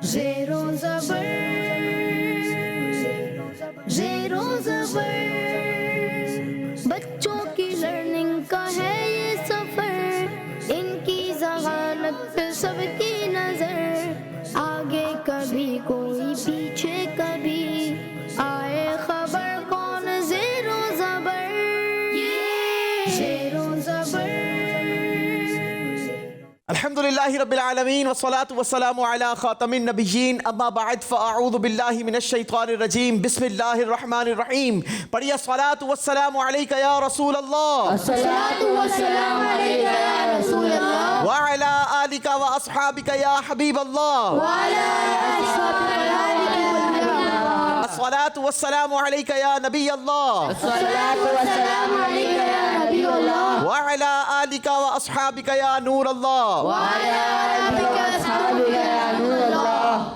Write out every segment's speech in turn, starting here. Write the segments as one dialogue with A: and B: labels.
A: ज़ेरो ज़बर, ज़ेरो ज़बर, बच्चों की लर्निंग का है ये सफर, इनकी ज़हानत पे सबकी नजर, आगे कभी कोई पीछे कभी, आए खबर कौन ज़ेरो ज़बर, ज़ेरो ज़बर।
B: अल्हम्दुलिल्लाहि रब्बिल आलमीन वस्सलातु वस्सलामु अला खातमिन नबिय्यीन अम्मा बअद फअऊज़ु बिल्लाहि मिनश शैतानिर रजीम बिस्मिल्लाहिर रहमानिर रहीम। पढ़िए अस्सलातु वस्सलामु अलैका या रसूल अल्लाह,
A: अस्सलातु वस्सलामु अलैका या रसूल अल्लाह,
B: व अला आलिका व अस्हाबिका या हबीब अल्लाह,
A: व अला अस्हाबिका या हबीब अल्लाह,
B: अस्सलातु वस्सलामु अलैका या नबी अल्लाह,
A: अस्सलातु वस्सलामु अलैका या नबी अल्लाह,
B: व अला आलिका व अस्हाबिका या नूर अल्लाह।
A: व अला आलिका व अस्हाबिका या नूर अल्लाह।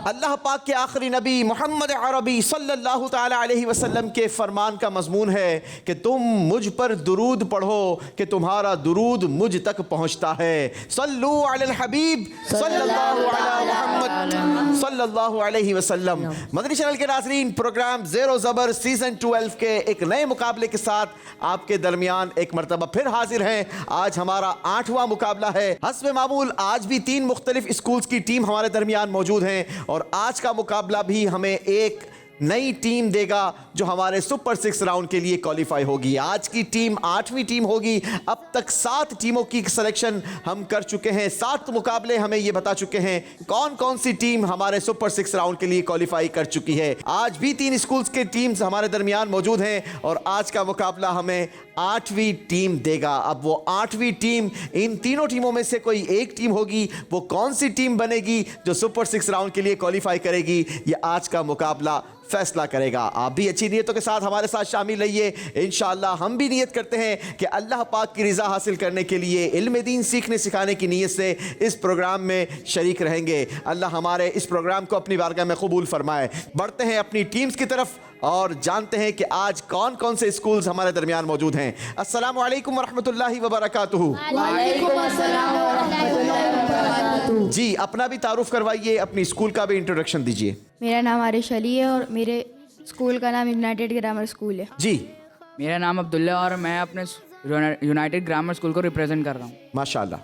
B: अल्लाह पाक के आखिरी नबी मोहम्मद अरबी सल्लल्लाहु ताला अलैहि वसल्लम के फरमान का मजमून है कि तुम मुझ पर दुरूद पढ़ो कि तुम्हारा दुरूद मुझ तक पहुंचता है। सल्लु अलल हबीब सल्लल्लाहु अला मुहम्मद सल्लल्लाहु अलैहि वसल्लम। मदनी चैनल के नाज़रीन, प्रोग्राम ज़ेरो ज़बर सीज़न 12 के एक नए मुकाबले के साथ आपके दरमियान एक मरतबा फिर हाजिर हैं। आज हमारा 8वां मुकाबला है। हस्ब मामूल आज भी 3 मुख्तलिफ स्कूल्स की टीम हमारे दरमियान मौजूद हैं और आज का मुकाबला भी हमें एक नई टीम देगा जो हमारे सुपर 6 राउंड के लिए क्वालिफाई होगी। आज की टीम 8वीं टीम होगी। अब तक 7 टीमों की सिलेक्शन हम कर चुके हैं। 7 मुकाबले हमें ये बता चुके हैं कौन कौन सी टीम हमारे सुपर 6 राउंड के लिए क्वालिफाई कर चुकी है। आज भी 3 स्कूल्स के टीम्स हमारे दरमियान मौजूद हैं और आज का मुकाबला हमें 8वीं टीम देगा। अब वो 8वीं टीम, इन तीनों टीमों में से कोई एक टीम होगी, वो कौन सी टीम बनेगी जो सुपर 6 राउंड के लिए क्वालिफाई करेगी, ये आज का मुकाबला फैसला करेगा। आप भी अच्छी नीयतों के साथ हमारे साथ शामिल रहिए। इंशाअल्लाह हम भी नीयत करते हैं कि अल्लाह पाक की रज़ा हासिल करने के लिए इल्म दीन सीखने सिखाने की नीयत से इस प्रोग्राम में शरीक रहेंगे। अल्लाह हमारे इस प्रोग्राम को अपनी बारगाह में कबूल फरमाए। बढ़ते हैं अपनी टीम्स की तरफ और जानते हैं कि आज कौन कौन से स्कूल्स हमारे दरमियान मौजूद हैं। अस्सलामु अलैकुम वरहमतुल्लाहि वबरकातुहू।
A: वालेकुम अस्सलाम व रहमतुल्लाहि व बरकातुहू।
B: जी, अपना भी तारुफ करवाइए, अपनी स्कूल का भी इंट्रोडक्शन दीजिए।
C: मेरा नाम आरिश अली है और मेरे स्कूल का नाम यूनाइटेड ग्रामर स्कूल है।
B: जी,
D: मेरा नाम अब्दुल्ला और मैं अपने यूनाइटेड ग्रामर स्कूल को रिप्रेजेंट कर रहा हूँ।
B: माशाल्लाह।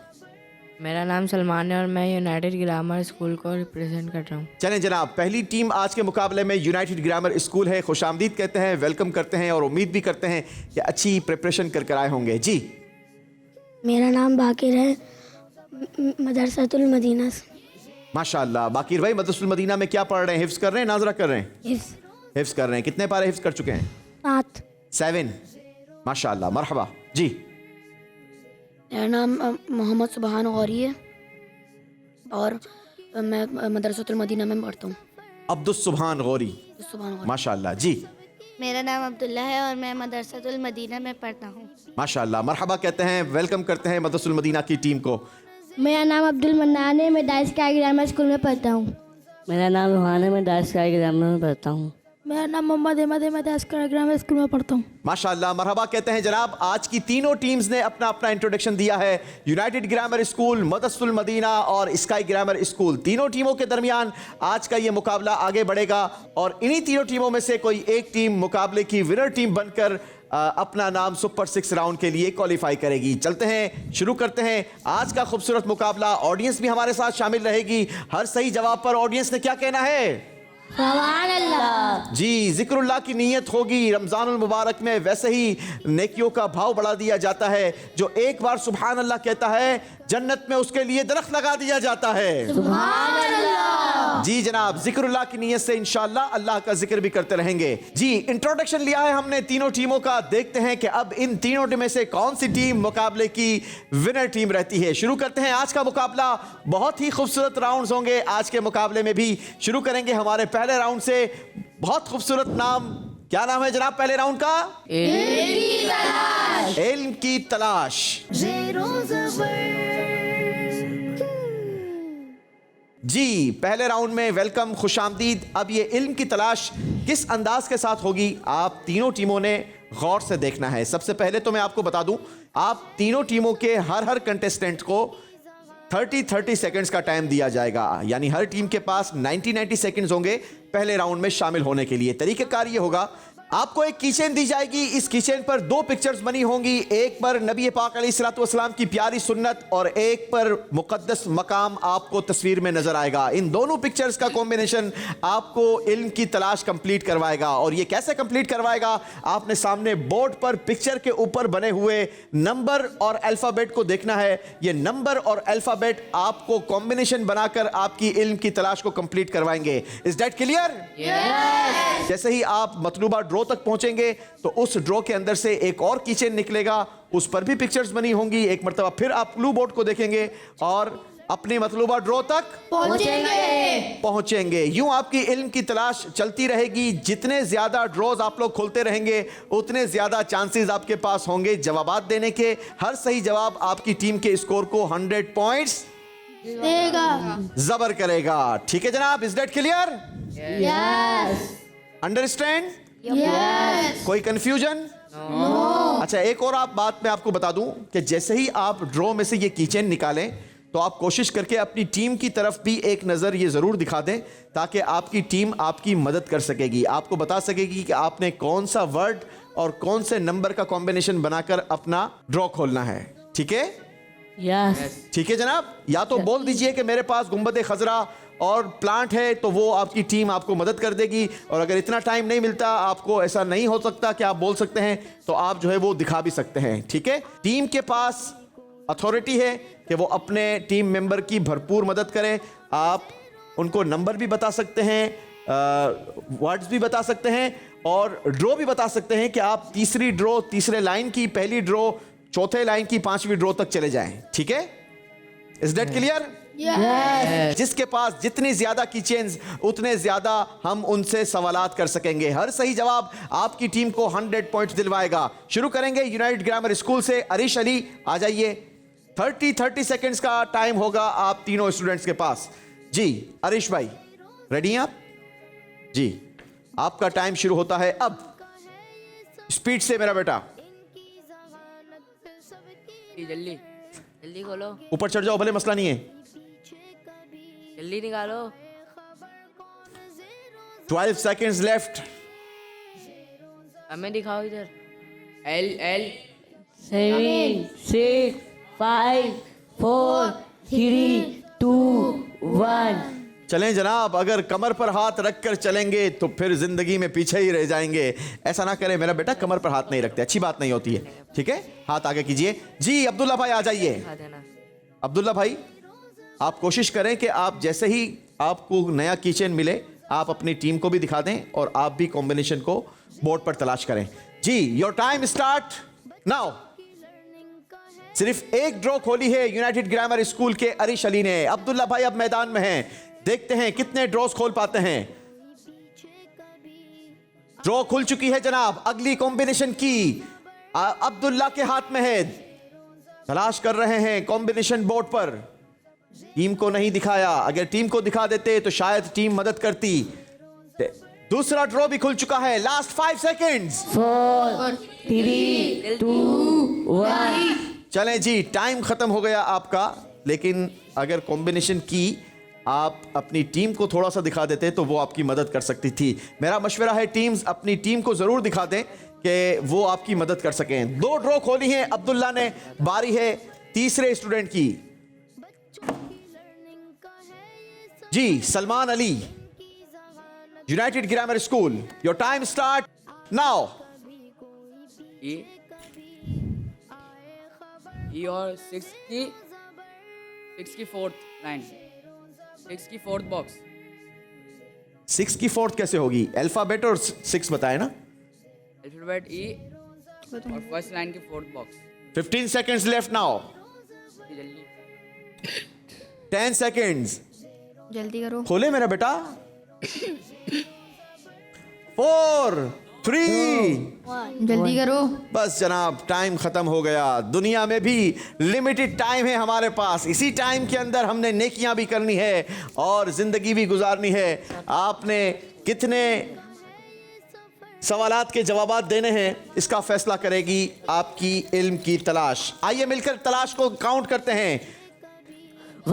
E: मेरा नाम सलमान है और मैं यूनाइटेड ग्रामर स्कूल को रिप्रेजेंट कर रहा हूँ।
B: चलें जनाब, पहली टीम आज के मुकाबले में यूनाइटेड ग्रामर स्कूल है। खुशामदीद कहते हैं, वेलकम करते हैं और उम्मीद भी करते हैं कि अच्छी प्रिपरेशन कर कर आए होंगे। जी,
F: मेरा नाम बाकिर है, मदरसतुल मदीना से।
B: माशाल्लाह। बाकिर भाई, मदरसतुल मदीना में क्या पढ़ रहे हैं? हिफ्ज़ कर रहे हैं, नाजरा कर रहे हैं? हिफ्ज़ कर रहे हैं। कितने पारे हिफ्ज़ कर चुके हैं?
F: 7।
B: 7। माशाल्लाह, मरहबा। जी,
F: मेरा नाम मोहम्मद सुबहान गौरी है और मैं मदरसतुल मदीना में पढ़ता हूँ।
B: अब्दुस सुबहान गौरी,
F: सुबहान गौरी।
B: माशाल्लाह। जी,
G: मेरा नाम अब्दुल्ला है और मैं मदरसतुल मदीना में पढ़ता हूँ।
B: माशाल्लाह, मरहबा कहते हैं, वेलकम करते हैं मदरसतुल मदीना की टीम को।
H: मेरा नाम अब्दुल मन्नान है, मैं दाइस स्काई ग्रामर स्कूल में पढ़ता हूँ।
E: मेरा नाम रूहान है, मैं दाइस स्काई ग्रामर में पढ़ता हूँ।
H: मेरा नाम मोहम्मद अहमद है, मैं दाइस स्काई ग्रामर स्कूल में पढ़ता हूँ।
B: माशाल्लाह, मरहबा कहते हैं जनाब। आज की तीनों टीम्स ने अपना अपना इंट्रोडक्शन दिया है। यूनाइटेड ग्रामर स्कूल, मदरसतुल मदीना और स्काई ग्रामर स्कूल, तीनों टीमों के दरमियान आज का ये मुकाबला आगे बढ़ेगा और इन्हीं तीनों टीमों में से कोई एक टीम मुकाबले की विनर टीम बनकर अपना नाम सुपर 6 राउंड के लिए क्वालिफाई करेगी। चलते हैं, शुरू करते हैं आज का खूबसूरत मुकाबला। ऑडियंस भी हमारे साथ शामिल रहेगी। हर सही जवाब पर ऑडियंस ने क्या कहना है?
H: सुभान अल्लाह।
B: जी, जिक्रुल्लाह की नीयत होगी। रमज़ानुल मुबारक में वैसे ही नेकियों का भाव बढ़ा दिया जाता है। जो एक बार सुभान अल्लाह कहता है, जन्नत में उसके लिए दरख्त लगा दिया जाता है।
H: सुभान अल्लाह।
B: जी जनाब, जिक्रुल्लाह की नीयत से इंशाअल्लाह अल्लाह का जिक्र भी करते रहेंगे। जी, इंट्रोडक्शन लिया है हमने तीनों टीमों का। देखते हैं कि अब इन तीनों टीम में से कौन सी टीम मुकाबले की विनर टीम रहती है। शुरू करते हैं आज का मुकाबला। बहुत ही खूबसूरत राउंड्स होंगे आज के मुकाबले में भी। शुरू करेंगे हमारे पहले राउंड से। बहुत खूबसूरत नाम, क्या नाम है जनाब पहले राउंड का? इल्म की तलाश।
A: ज़ेरो ज़बर।
B: जी, पहले राउंड में वेलकम, खुशामदीद। अब ये इल्म की तलाश किस अंदाज के साथ होगी, आप तीनों टीमों ने गौर से देखना है। सबसे पहले तो मैं आपको बता दूं, आप तीनों टीमों के हर कंटेस्टेंट को 30 सेकंड्स का टाइम दिया जाएगा, यानी हर टीम के पास 90 सेकंड्स होंगे पहले राउंड में शामिल होने के लिए। तरीकाकार ये होगा, आपको एक कीचेन दी जाएगी, इस कीचेन पर 2 पिक्चर्स बनी होंगी, एक पर नबी पाक अलैहिस्सलातु वस्सलाम की प्यारी सुन्नत और एक पर मुकद्दस मकाम आपको तस्वीर में नजर आएगा। इन दोनों पिक्चर्स का कॉम्बिनेशन आपको इल्म की तलाश कंप्लीट करवाएगा। और ये कैसे कंप्लीट करवाएगा? आपने सामने बोर्ड पर पिक्चर के ऊपर बने हुए नंबर और अल्फाबेट को देखना है। ये नंबर और अल्फाबेट आपको कॉम्बिनेशन बनाकर आपकी इल्म की तलाश को कंप्लीट करवाएंगे। Is that clear? जैसे ही आप मतलूबा ड्रॉ तक पहुंचेंगे तो उस ड्रॉ के अंदर से एक और कीचेन निकलेगा, उस पर भी पिक्चर्स बनी होंगी। एक मर्तबा फिर आप क्लू बोर्ड को देखेंगे और अपनी मतलूबा ड्रॉ तक पहुंचेंगे। यूं आपकी इल्म की तलाश चलती रहेगी। जितने ज्यादा ड्रॉज आप लोग खोलते रहेंगे उतने ज्यादा चांसेस आपके पास होंगे जवाबात देने के। हर सही जवाब आपकी टीम के स्कोर को 100 पॉइंट्स जबर करेगा। ठीक है जनाब, इज दैट क्लियर? अंडरस्टैंड? कोई कंफ्यूजन? अच्छा, एक और आप बात मैं आपको बता दूं कि जैसे ही आप ड्रॉ में से ये कीचेन निकालें तो आप कोशिश करके अपनी टीम की तरफ भी एक नज़र ये ज़रूर दिखा दें ताकि आपकी टीम आपकी मदद कर सकेगी, आपको बता सकेगी कि आपने कौन सा वर्ड और कौन से नंबर का कॉम्बिनेशन बनाकर अपना ड्रॉ खोलना है। ठीक है? ठीक है जनाब। या तो बोल दीजिए कि मेरे पास गुंबद खजरा और प्लांट है, तो वो आपकी टीम आपको मदद कर देगी। और अगर इतना टाइम नहीं मिलता, आपको ऐसा नहीं हो सकता कि आप बोल सकते हैं, तो आप जो है वो दिखा भी सकते हैं। ठीक है? टीम के पास अथॉरिटी है कि वो अपने टीम मेंबर की भरपूर मदद करें। आप उनको नंबर भी बता सकते हैं, वर्ड्स भी बता सकते हैं और ड्रॉ भी बता सकते हैं कि आप तीसरी ड्रॉ, तीसरे लाइन की पहली ड्रॉ, चौथे लाइन की 5वीं ड्रॉ तक चले जाएं। ठीक है? Is that clear? जिसके पास जितनी ज्यादा कीचेन्स उतने ज्यादा हम उनसे सवालात कर सकेंगे। हर सही जवाब आपकी टीम को 100 पॉइंट्स दिलवाएगा। शुरू करेंगे यूनाइटेड ग्रामर स्कूल से। अरिश अली आ जाइए। 30 सेकंड्स का टाइम होगा आप तीनों स्टूडेंट्स के पास। जी अरिश भाई, रेडी हैं आप? जी, आपका टाइम शुरू होता है अब। स्पीड से मेरा बेटा।
E: जल्दी जल्दी खोलो,
B: ऊपर चढ़ जाओ, भले मसला नहीं है।
E: जल्दी निकालो।
B: 12 seconds left।
E: हमें दिखाओ इधर।
D: L
E: 7 6 5 4 3 2 1।
B: चलें जनाब, अगर कमर पर हाथ रखकर चलेंगे तो फिर जिंदगी में पीछे ही रह जाएंगे। ऐसा ना करें मेरा बेटा, कमर पर हाथ नहीं रखते, अच्छी बात नहीं होती है। ठीक है? हाथ आगे कीजिए। जी अब्दुल्ला भाई आ जाइए। अब्दुल्ला भाई, आप कोशिश करें कि आप जैसे ही आपको नया किचन मिले आप अपनी टीम को भी दिखा दें और आप भी कॉम्बिनेशन को बोर्ड पर तलाश करें। जी योर टाइम स्टार्ट नाउ। सिर्फ एक ड्रॉ खोली है यूनाइटेड ग्रामर स्कूल के अरिश अली ने। अब्दुल्ला भाई अब मैदान में हैं, देखते हैं कितने ड्रॉस खोल पाते हैं। ड्रॉ खुल चुकी है जनाब। अगली कॉम्बिनेशन की अब्दुल्ला के हाथ में है, तलाश कर रहे हैं कॉम्बिनेशन बोर्ड पर। टीम को नहीं दिखाया, अगर टीम को दिखा देते तो शायद टीम मदद करती। दूसरा ड्रॉ भी खुल चुका है। Last 5 seconds.
E: 4 3 2 1।
B: चलें जी, टाइम खत्म हो गया आपका। लेकिन अगर कॉम्बिनेशन की आप अपनी टीम को थोड़ा सा दिखा देते तो वो आपकी मदद कर सकती थी। मेरा मशवरा है टीम्स अपनी टीम को जरूर दिखा दें कि वो आपकी मदद कर सकें। 2 ड्रॉ खोली हैं अब्दुल्ला ने। बारी है तीसरे स्टूडेंट की। जी Salman Ali, United Grammar School. Your time start now.
D: E और 6 की 4th लाइन, 6 की 4th बॉक्स।
B: 6 की 4th कैसे होगी? अल्फाबेट और 6 बताए ना।
D: अल्फाबेट E और फर्स्ट लाइन की 4th box.
B: 15 seconds left now।
D: जल्दी
B: 10 seconds।
C: जल्दी करो।
B: खोले मेरा बेटा। 4 3
C: जल्दी करो।
B: बस जनाब, टाइम खत्म हो गया। दुनिया में भी लिमिटेड टाइम है हमारे पास। इसी टाइम के अंदर हमने नेकियां भी करनी है और जिंदगी भी गुजारनी है। आपने कितने सवालात के जवाबात देने हैं इसका फैसला करेगी आपकी इल्म की तलाश। आइए मिलकर तलाश को काउंट करते हैं।
D: 2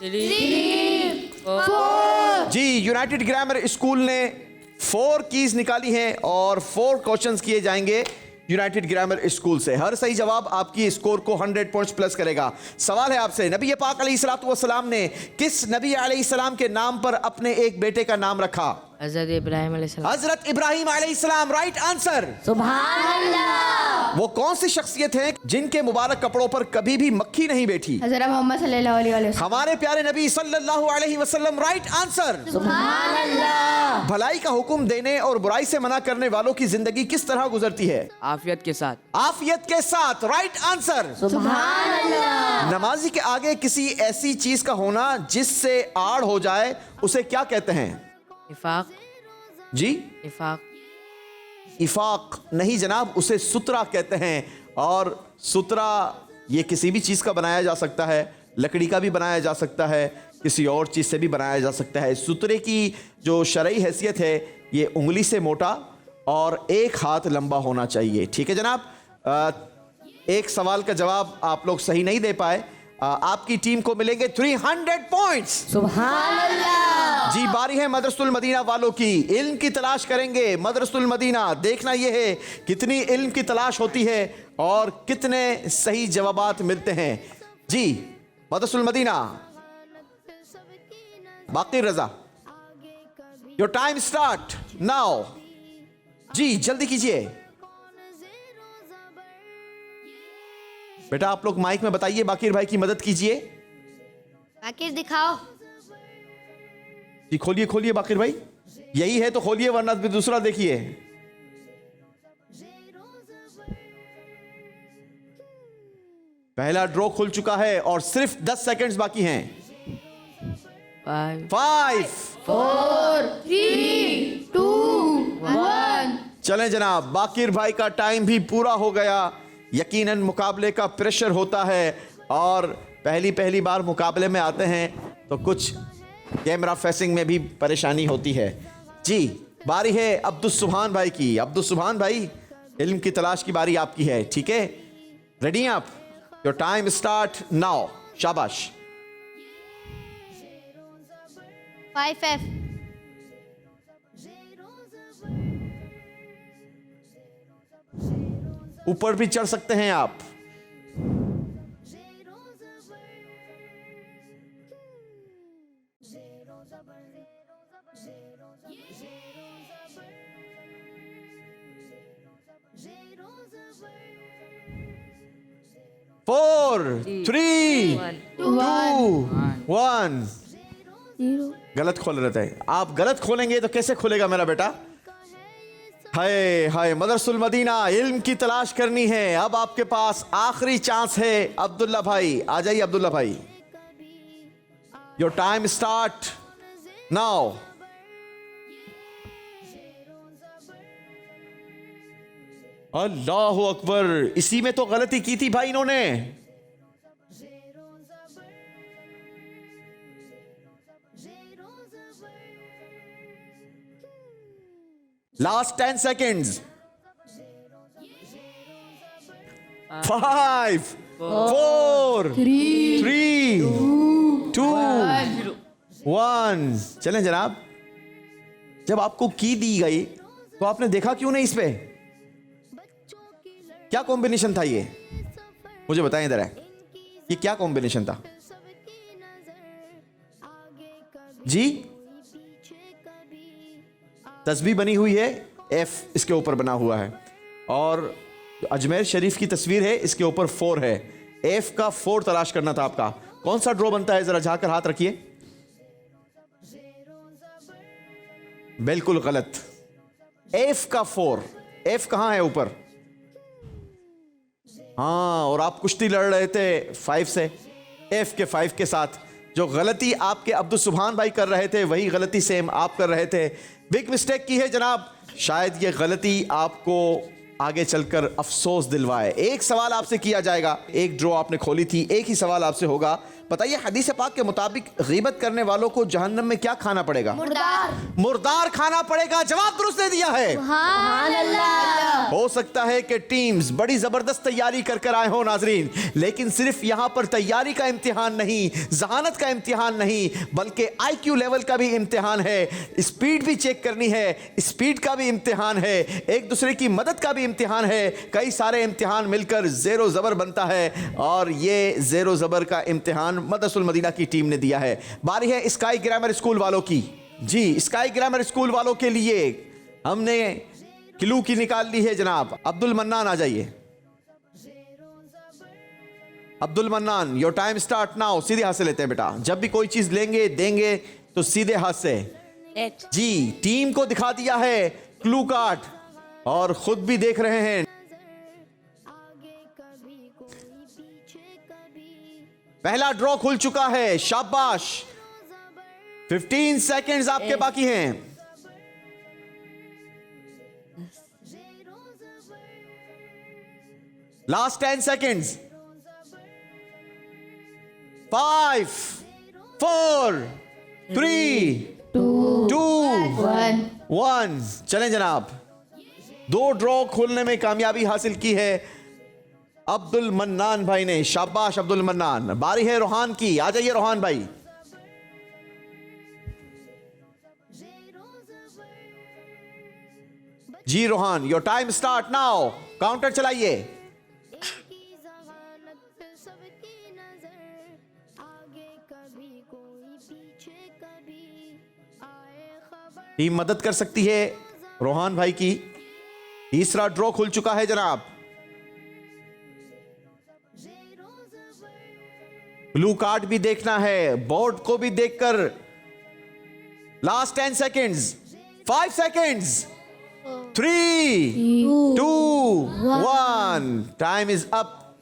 D: 3 4
B: जी, यूनाइटेड ग्रामर स्कूल ने 4 कीज निकाली हैं और 4 क्वेश्चंस किए जाएंगे यूनाइटेड ग्रामर स्कूल से। हर सही जवाब आपकी स्कोर को 100 पॉइंट्स प्लस करेगा। सवाल है आपसे, नबी पाक अलैहिस्सलातु वस्सलाम ने किस नबी अलैहिस्सलाम के नाम पर अपने एक बेटे का नाम रखा?
E: हज़रत इब्राहिम अलैहिस्सलाम।
B: हजरत इब्राहिम अलैहिस्सलाम, राइट आंसर।
F: सुभान अल्लाह।
B: वो कौन सी शख्सियत है जिनके मुबारक कपड़ों पर कभी भी मक्खी नहीं बैठी?
C: हज़रत मोहम्मद सल्लल्लाहु अलैहि वसल्लम।
B: हमारे प्यारे नबी सल्लल्लाहु अलैहि वसल्लम, राइट आंसर।
F: सुभान अल्लाह।
B: भलाई का हुक्म देने और बुराई से मना करने वालों की जिंदगी किस तरह गुजरती है?
D: आफियत के साथ।
B: आफियत के साथ, राइट आंसर।
F: सुभान अल्लाह।
B: नमाजी के आगे किसी ऐसी चीज का होना जिससे आड़ हो जाए उसे क्या कहते हैं?
E: इफ़ाक।
B: जी,
E: इफ़ाक।
B: इफाक नहीं जनाब, उसे सुतरा कहते हैं। और सुतरा ये किसी भी चीज का बनाया जा सकता है, लकड़ी का भी बनाया जा सकता है, किसी और चीज से भी बनाया जा सकता है। सुतरे की जो शरई हैसियत है, ये उंगली से मोटा और 1 हाथ लंबा होना चाहिए। ठीक है जनाब, एक सवाल का जवाब आप लोग सही नहीं दे पाए। आपकी टीम को मिलेंगे 300 पॉइंट्स।
F: सुभान अल्लाह।
B: जी, बारी है मदरसतुल मदीना वालों की। इल्म की तलाश करेंगे मदरसतुल मदीना। देखना यह है कितनी इल्म की तलाश होती है और कितने सही जवाबात मिलते हैं। जी, मदरसतुल मदीना, बाकी रजा, योर टाइम स्टार्ट नाउ। जी, जल्दी कीजिए बेटा। आप लोग माइक में बताइए, बाकिर भाई की मदद कीजिए।
G: बाकिर दिखाओ।
B: जी, खोलिए खोलिए बाकिर भाई, यही है तो खोलिए, वरना भी दूसरा देखिए। पहला ड्रॉ खुल चुका है और सिर्फ 10 सेकंड्स बाकी हैं। 5
C: 4 3 2 1।
B: चलें जनाब, बाकिर भाई का टाइम भी पूरा हो गया। यकीनन मुकाबले का प्रेशर होता है और पहली बार मुकाबले में आते हैं तो कुछ कैमरा फेसिंग में भी परेशानी होती है। जी, बारी है अब्दुस्सुभान भाई की। अब्दुस्सुभान भाई, इल्म की तलाश की बारी आपकी है। ठीक है, रेडी हैं आप? Your time start now. शाबाश।
G: 5F।
B: ऊपर भी चढ़ सकते हैं आप। फोर 3 2 1। गलत खोल रहे थे आप। गलत खोलेंगे तो कैसे खुलेगा मेरा बेटा? हाय हाय, मदरसतुल मदीना, इल्म की तलाश करनी है। अब आपके पास आखिरी चांस है। अब्दुल्ला भाई आ जाइए। अब्दुल्ला भाई, योर टाइम स्टार्ट नाउ। अल्लाहु अकबर, इसी में तो गलती की थी भाई इन्होंने। Last 10 seconds. 5 4 3 2 1। चलें जनाब, जब आपको की दी गई तो आपने देखा क्यों नहीं इस पे? क्या कॉम्बिनेशन था ये? मुझे बताएं इधर है, ये क्या कॉम्बिनेशन था? जी, तस्बीह बनी हुई है, एफ इसके ऊपर बना हुआ है और अजमेर शरीफ की तस्वीर है, इसके ऊपर 4 है। एफ का 4 तलाश करना था आपका। कौन सा ड्रॉ बनता है? जरा झाकर हाथ रखिए। बिल्कुल गलत। एफ का 4। एफ कहां है? ऊपर। हाँ, और आप कुश्ती लड़ रहे थे 5 से, एफ के 5 के साथ। जो गलती आपके अब्दुस्सुभान भाई कर रहे थे वही गलती सेम आप कर रहे थे। बिग मिस्टेक की है जनाब। शायद ये गलती आपको आगे चलकर अफसोस दिलवाए। एक सवाल आपसे किया जाएगा, एक ड्रॉ आपने खोली थी, एक ही सवाल आपसे होगा। बताइए हदीस पाक के मुताबिक गीबत करने वालों को जहन्नम में क्या खाना पड़ेगा? मुर्दार खाना पड़ेगा। जवाब दुरुस्त दे दिया है। हो सकता है कि टीम्स बड़ी जबरदस्त तैयारी कर आए हो नाजरीन, लेकिन सिर्फ यहां पर तैयारी का इम्तिहान नहीं, जहानत का इम्तिहान नहीं, बल्कि IQ लेवल का भी इम्तिहान है, स्पीड भी चेक करनी है, स्पीड का भी इम्तिहान है, एक दूसरे की मदद का भी इम्तिहान है। कई सारे इम्तिहान मिलकर ज़ेरो ज़बर बनता है और ये ज़ेरो ज़बर का इम्तिहान मदरसतुल मदीना की टीम ने दिया है। बारी है स्काई ग्रामर स्कूल वालों की। जी, स्काई ग्रामर स्कूल वालों के लिए हमने क्लू की निकाल ली है जनाब। अब्दुल मन्नान आ जाइए। Abdul mannan, your time start now. सीधे हाथ से लेते हैं बेटा, जब भी कोई चीज लेंगे देंगे तो सीधे हाथ से। जी, टीम को दिखा दिया है क्लू कार्ड और खुद भी देख रहे हैं। पहला ड्रॉ खुल चुका है, शाबाश। 15 सेकेंड्स आपके बाकी हैं। Last 10 seconds. 5 4 3 2 1। चलें जनाब, 2 ड्रॉ खोलने में कामयाबी हासिल की है अब्दुल मन्नान भाई ने। शाबाश अब्दुल मन्नान। बारी है रोहान की, आ जाइए रोहान भाई। जी Rohan, your time start now. Counter चलाइए। टीम मदद कर सकती है रोहान भाई की। तीसरा ड्रॉ खुल चुका है जनाब। ब्लू कार्ड भी देखना है, बोर्ड को भी देखकर। Last 10 seconds. 5 seconds. 3 2 1। Time is up.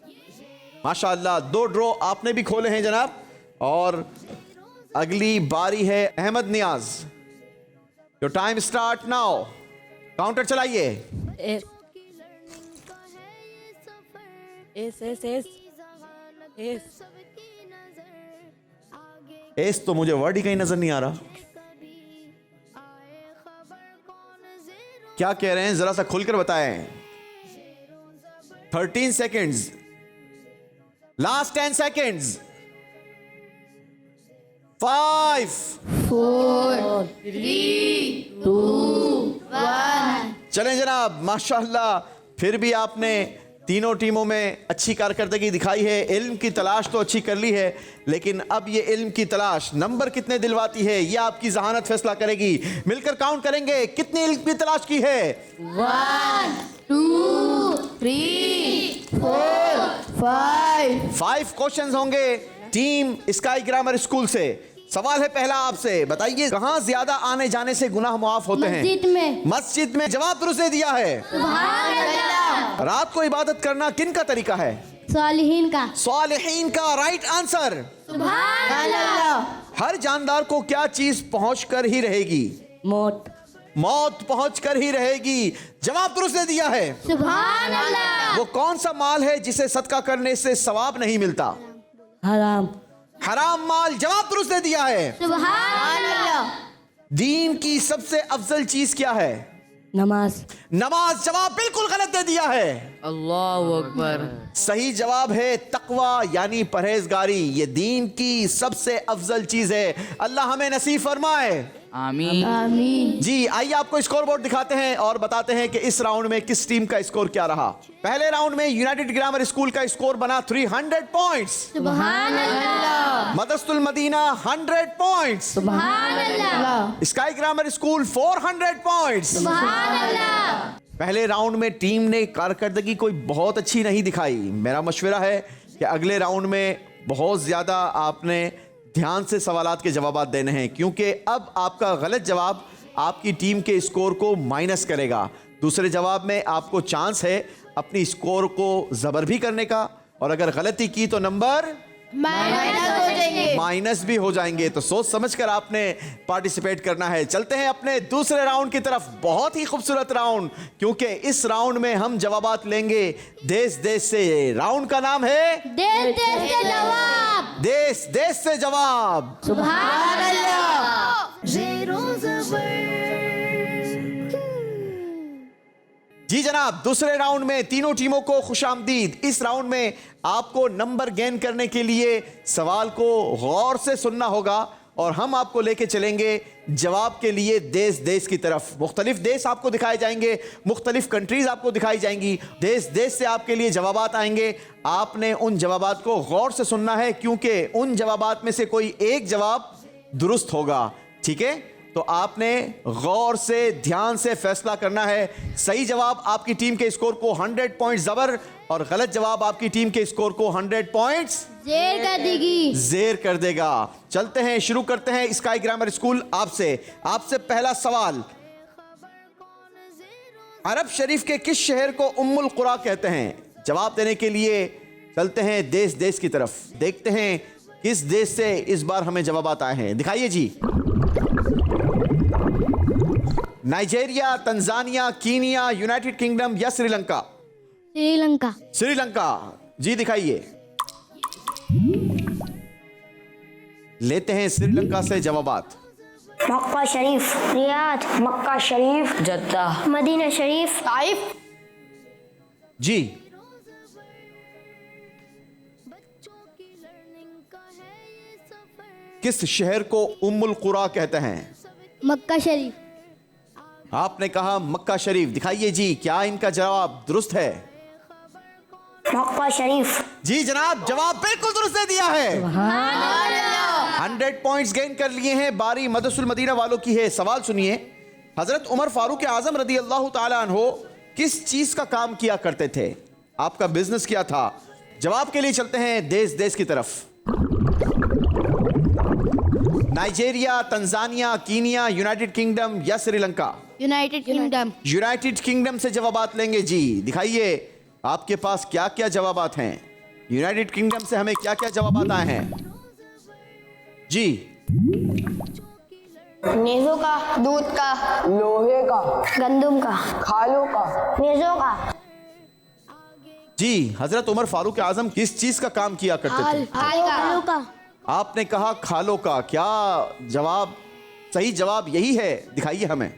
B: माशाअल्लाह, 2 ड्रॉ आपने भी खोले हैं जनाब। और अगली बारी है Ahmed Niyaz. Your time start now. Counter चलाइए। एस तो मुझे वर्ड ही कहीं नजर नहीं आ रहा। क्या कह रहे हैं, जरा सा खुलकर बताएं। 13 सेकेंड्स। Last 10 seconds. 5 4 3 2 1। चलें जनाब, माशाअल्लाह, फिर भी आपने तीनों टीमों में अच्छी कारकर्दगी दिखाई है। इल्म की तलाश तो अच्छी कर ली है, लेकिन अब ये इल्म की तलाश नंबर कितने दिलवाती है, ये आपकी जहानत फैसला करेगी। मिलकर काउंट करेंगे कितनी इल्म की तलाश की है।
H: 1 2 3 4 5।
B: 5 क्वेश्चंस होंगे टीम स्काई ग्रामर स्कूल से। सवाल है पहला आपसे, बताइए कहां ज्यादा आने जाने से गुनाह मुआफ होते हैं?
H: मस्जिद में।
B: मस्जिद में। जवाब दुरुस्त दे दिया है।
H: सुभान अल्लाह।
B: रात को इबादत करना किन का तरीका है?
H: सालिहीन का।
B: सालिहीन का। Right answer.
H: सुभान अल्लाह।
B: हर जानदार को क्या चीज पहुंच कर ही रहेगी?
E: मौत।
B: मौत पहुंच कर ही रहेगी। जवाब दुरुस्त दे दिया है।
H: सुभान अल्लाह।
B: वो कौन सा माल है जिसे सदका करने से सवाब नहीं मिलता?
E: हराम।
B: हराम माल। जवाब दुरुस्त दे दिया है।
H: सुभान अल्लाह।
B: दीन की सबसे अफजल चीज क्या है?
E: नमाज।
B: नमाज। जवाब बिल्कुल गलत दे दिया है।
D: अल्लाहु अकबर।
B: सही जवाब है तकवा यानी परहेजगारी। ये दीन की सबसे अफजल चीज है। अल्लाह हमें नसीब फरमाए।
D: आमीन।
H: आमीन।
B: जी, आइए आपको स्कोर बोर्ड दिखाते हैं और बताते हैं कि इस राउंड में किस टीम का स्कोर क्या रहा। पहले राउंड में यूनाइटेड ग्रामर स्कूल का स्कोर बना 300 पॉइंट्स।
H: सुभान अल्लाह।
B: मदरसतुल मदीना 100 पॉइंट्स।
H: सुभान अल्लाह।
B: Sky Grammar School 400 points.
H: सुभान अल्लाह।
B: पहले राउंड में टीम ने कारकर्दगी कोई बहुत अच्छी नहीं दिखाई। मेरा मशवरा है कि अगले राउंड में बहुत ज़्यादा आपने ध्यान से सवालात के जवाब देने हैं, क्योंकि अब आपका गलत जवाब आपकी टीम के स्कोर को माइनस करेगा। दूसरे जवाब में आपको चांस है अपनी स्कोर को ज़बर भी करने का, और अगर गलती की तो नंबर
H: माइनस हो
C: देंगे,
B: माइनस भी हो जाएंगे। तो सोच समझकर आपने पार्टिसिपेट करना है। चलते हैं अपने दूसरे राउंड की तरफ। बहुत ही खूबसूरत राउंड, क्योंकि इस राउंड में हम जवाबात लेंगे देश देश से। राउंड का नाम है
H: देश देश से जवाब।
B: देश देश से जवाब।
H: सुभान अल्लाह।
A: ज़ेरो ज़बर।
B: जी जनाब, दूसरे राउंड में तीनों टीमों को खुशामदीद। इस राउंड में आपको नंबर गेन करने के लिए सवाल को गौर से सुनना होगा और हम आपको लेके चलेंगे जवाब के लिए देश देश की तरफ। मुख्तलिफ देश आपको दिखाए जाएंगे, मुख्तलिफ कंट्रीज आपको दिखाई जाएंगी। देश देश से आपके लिए जवाबात आएंगे। आपने उन जवाबात को गौर से सुनना है, क्योंकि उन जवाबात में से कोई एक जवाब दुरुस्त होगा। ठीक है, तो आपने गौर से ध्यान से फैसला करना है। सही जवाब आपकी टीम के स्कोर को 100 पॉइंट जबर और गलत जवाब आपकी टीम के स्कोर को 100 पॉइंट्स
H: जेर कर देगी।
B: जेर कर देगा। चलते हैं, शुरू करते हैं स्काई ग्रामर स्कूल आपसे पहला सवाल। अरब शरीफ के किस शहर को उम्मुल कुरा कहते हैं? जवाब देने के लिए चलते हैं देश देश की तरफ। देखते हैं किस देश से इस बार हमें जवाबात आए हैं। दिखाइए जी। Nigeria, Tanzania, Kenya, United Kingdom या श्रीलंका?
H: श्रीलंका।
B: श्रीलंका जी, दिखाइए। लेते हैं श्रीलंका से जवाबात।
H: मक्का शरीफ, रियाद, मक्का शरीफ,
E: जद्दा,
H: मदीना शरीफ, ताइफ।
B: जी, किस शहर को उम्मुल कुरा कहते हैं?
H: मक्का शरीफ।
B: आपने कहा मक्का शरीफ। दिखाइए जी, क्या इनका जवाब दुरुस्त है?
H: मक्का शरीफ।
B: जी जनाब, जवाब बिल्कुल दुरुस्त दे दिया है। 100 पॉइंट्स गेन कर लिए हैं। बारी मदरसुल मदीना वालों की है। सवाल सुनिए। हजरत उमर फारूक आजम रदी अल्लाह ताला अन्हो किस चीज का काम किया करते थे? आपका बिजनेस क्या था? जवाब के लिए चलते हैं देश देश की तरफ। Nigeria, Tanzania, Kenya, United Kingdom या Sri Lanka?
G: United Kingdom.
B: United Kingdom से जवाबात लेंगे जी। दिखाइए आपके पास क्या क्या जवाबात हैं। यूनाइटेड किंगडम से हमें क्या क्या जवाबात आए हैं जी।
H: नेजो का, दूध का,
I: लोहे का,
H: गंदुम का,
I: खालों का,
H: नेजो का,
B: जी हजरत उमर फारूक आजम किस चीज का काम किया करते थे?
H: आलू का।
B: आपने कहा खालों का। क्या जवाब सही जवाब यही है? दिखाइए हमें।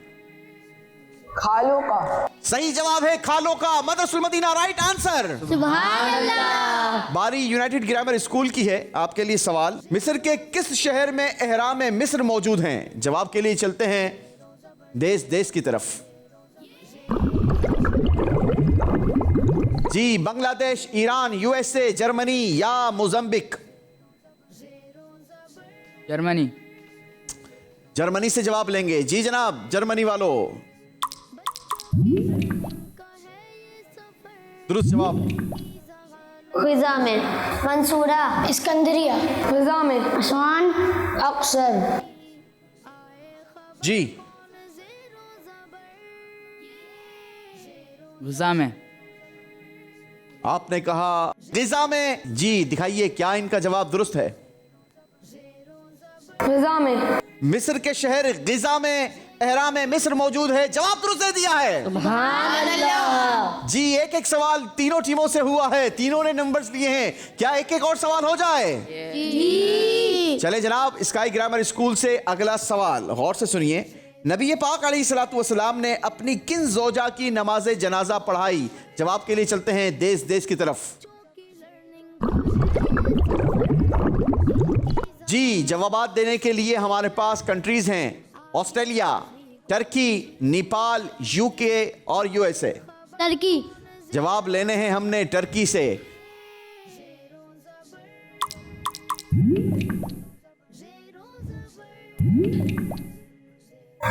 I: खालों का।
B: सही जवाब है खालों का। Madrasatul Medina right answer.
H: सुभान अल्लाह।
B: बारी यूनाइटेड ग्रामर स्कूल की है। आपके लिए सवाल। मिस्र के किस शहर में एहराम मिस्र मौजूद हैं? जवाब के लिए चलते हैं देश देश की तरफ। जी, बांग्लादेश, ईरान, यूएसए, जर्मनी या मोजाम्बिक?
D: जर्मनी।
B: जर्मनी से जवाब लेंगे। जी जनाब, जर्मनी वालों दुरुस्त जवाब।
H: ग़िज़ा में, मंसूरा, इस्कंदरिया, ग़िज़ा में, आसान, अक्सर।
B: जी,
D: गुज़ा में।
B: आपने कहा ग़िज़ा में। जी दिखाइए, क्या इनका जवाब दुरुस्त है?
H: ग़िज़ा में।
B: मिस्र के शहर ग़िज़ा में एहराम मिस्र मौजूद है। जवाब दुरुस्त दे दिया है।
H: सुभान अल्लाह।
B: जी, एक एक सवाल तीनों टीमों से हुआ है। तीनों ने नंबर्स लिए हैं। क्या एक एक और सवाल हो जाए?
H: जी।
B: चले जनाब, स्काई ग्रामर स्कूल से अगला सवाल गौर से सुनिए। नबी पाक अलैहिस्सलातु वस्सलाम ने अपनी किन ज़ौजा की नमाज जनाजा पढ़ाई? जवाब के लिए चलते हैं देश देश की तरफ। जी, जवाबात देने के लिए हमारे पास कंट्रीज हैं ऑस्ट्रेलिया, टर्की, नेपाल, यूके और यूएसए।
H: टर्की।
B: जवाब लेने हैं हमने टर्की से।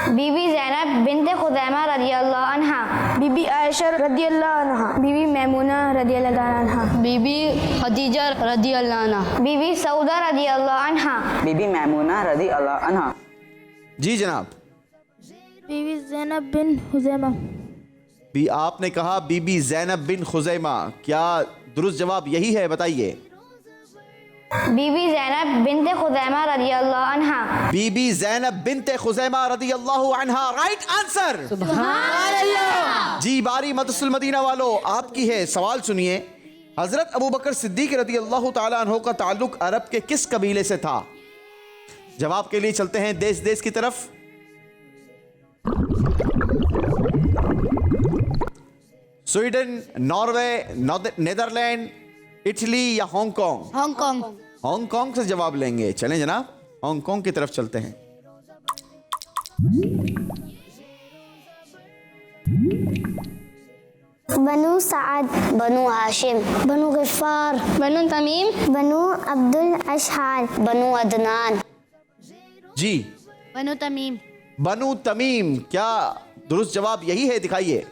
H: बीबी ज़ैनब बिन्ते खुज़ैमा रज़ियल्लाहु अन्हा, बीबी आयशा रज़ियल्लाहु अन्हा, बीबी मैमूना रज़ियल्लाहु अन्हा,
F: बीबी खदीजा रज़ियल्लाहु अन्हा,
H: बीबी सऊदा रज़ियल्लाहु अन्हा,
I: बीबी मैमूना रज़ियल्लाहु अन्हा।
B: जी जनाब।
C: बीबी ज़ैनब बिन खुज़ैमा।
B: भी आपने कहा बीबी ज़ैनब बिन खुज़ैमा। क्या दुरुस्त जवाब यही है? बताइए।
H: बीबी जैनब बिनते खुज़ैमा रज़ियल्लाहु अन्हा।
B: बीबी ज़ैनब बिनते खुज़ैमा रज़ियल्लाहु अन्हा, राइट आंसर। जी, बारी मदरसतुल मदीना वालों आपकी है। सवाल सुनिए, हजरत अबू बकर सिद्दीक रज़ियल्लाहु ताला अन्हु का ताल्लुक अरब के किस कबीले से था? जवाब के लिए चलते हैं देश देश की तरफ। स्वीडन, नॉर्वे, नीदरलैंड, इटली या हांगकांग?
G: हांगकांग।
B: हांगकांग से जवाब लेंगे। चलें जनाब, हांगकांग की तरफ चलते हैं।
H: बनु साद, बनु हाशिम, बनु गिफ़ार, बनु तमीम, बनु अब्दुल अशहार, बनु अदनान।
B: जी,
G: बनु तमीम।
B: बनु तमीम, क्या दुरुस्त जवाब यही है? दिखाइए।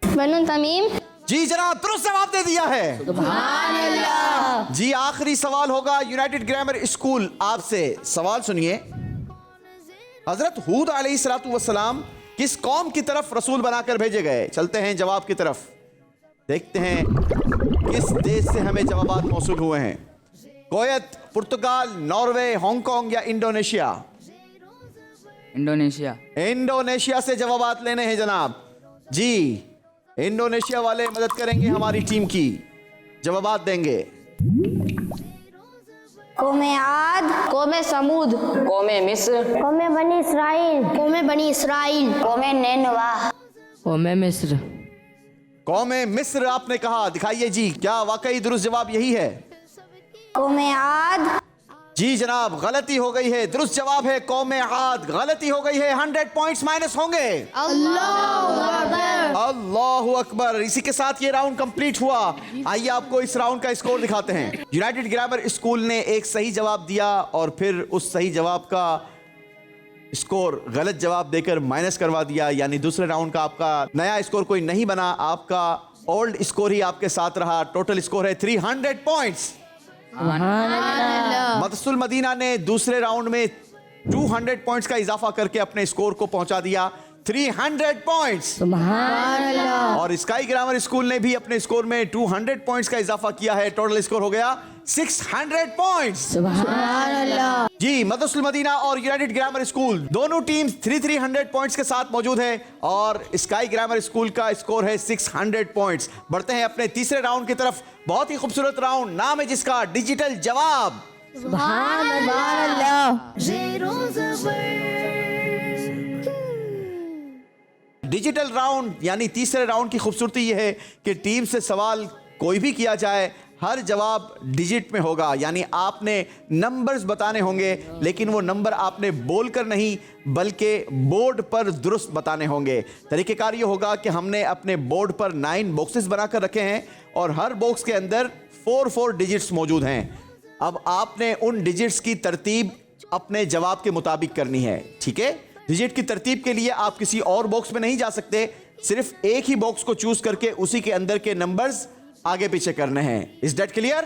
H: बनु तमीम।
B: जी जनाब, दुरुस्त जवाब दे दिया है। सुभान अल्लाह। जी, आखिरी सवाल होगा यूनाइटेड ग्रामर स्कूल आपसे। सवाल सुनिए, हजरत हूद अलैहिस्सलातु वस्सलाम किस कौम की तरफ रसूल बनाकर भेजे गए? चलते हैं जवाब की तरफ, देखते हैं किस देश से हमें जवाबात मौसूल हुए हैं। कुवैत, पुर्तगाल, नॉर्वे, हांगकांग या इंडोनेशिया?
D: इंडोनेशिया।
B: इंडोनेशिया से जवाबात लेने हैं जनाब। जी, इंडोनेशिया वाले मदद करेंगे हमारी टीम की, जवाबात देंगे।
H: कौमे आद, कौमे समूद,
I: कौमे मिस्र,
H: कौमे बनी इसराइल, कौमे बनी इसराइल, कौमे नैनवा।
E: कौमे मिस्र।
B: कौमे मिस्र आपने कहा, दिखाइए जी, क्या वाकई दुरुस्त जवाब यही है?
H: कौमे आद।
B: जी जनाब, गलती हो गई है। दुरुस्त जवाब है कौमे आद। गलती हो गई है, 100 पॉइंट्स माइनस होंगे। अल्लाहु अकबर। इसी के साथ ये राउंड कंप्लीट हुआ। आइए आपको इस राउंड का स्कोर दिखाते हैं। यूनाइटेड ग्रामर स्कूल ने एक सही जवाब दिया और फिर उस सही जवाब का स्कोर गलत जवाब देकर माइनस करवा दिया, यानी दूसरे राउंड का आपका नया स्कोर कोई नहीं बना, आपका ओल्ड स्कोर ही आपके साथ रहा। टोटल स्कोर है 300 पॉइंट्स। मदरसतुल मदीना ने दूसरे राउंड में 200 पॉइंट्स का इजाफा करके अपने स्कोर को पहुंचा दिया 300 पॉइंट्स। और स्काई ग्रामर स्कूल ने भी अपने स्कोर में 200 पॉइंट्स का इजाफा किया है। टोटल स्कोर हो गया 600 पॉइंट्स। जी, मदरसतुल मदीना और यूनाइटेड ग्रामर स्कूल दोनों टीम्स 300 पॉइंट्स के साथ मौजूद है और स्काई ग्रामर स्कूल का स्कोर है 600 पॉइंट्स। बढ़ते हैं अपने तीसरे राउंड की तरफ। बहुत ही खूबसूरत राउंड, नाम है जिसका डिजिटल जवाब। डिजिटल राउंड यानी तीसरे राउंड की खूबसूरती यह है कि टीम से सवाल कोई भी किया जाए, हर जवाब डिजिट में होगा, यानी आपने नंबर्स बताने होंगे, लेकिन वो नंबर आपने बोलकर नहीं बल्कि बोर्ड पर दुरुस्त बताने होंगे। तरीक़ेकार ये होगा कि हमने अपने बोर्ड पर 9 बॉक्सेस बनाकर रखे हैं और हर बॉक्स के अंदर 4 डिजिट्स मौजूद हैं। अब आपने उन डिजिट्स की तरतीब अपने जवाब के मुताबिक करनी है, ठीक है? डिजिट की तरतीब के लिए आप किसी और बॉक्स में नहीं जा सकते, सिर्फ एक ही बॉक्स को चूज करके उसी के अंदर के नंबर्स आगे पीछे करने हैं। Is that clear?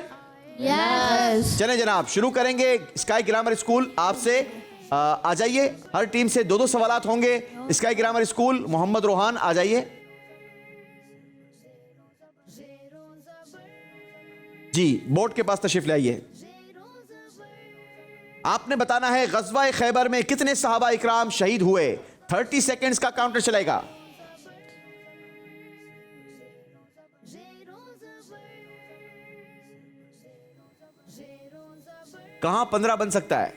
C: यस।
B: चलें जनाब, शुरू करेंगे। स्काई ग्रामर स्कूल आपसे आ जाइए। हर टीम से 2-2 सवालात होंगे। Sky Grammar School, Mohammed Rohan आ जाइए। जी, बोर्ड के पास तशरीफ लाइए। आपने बताना है गज़वा खैबर में कितने सहाबा इकराम शहीद हुए। 30 सेकेंड्स का काउंटर चलेगा। कहां 15 बन सकता है?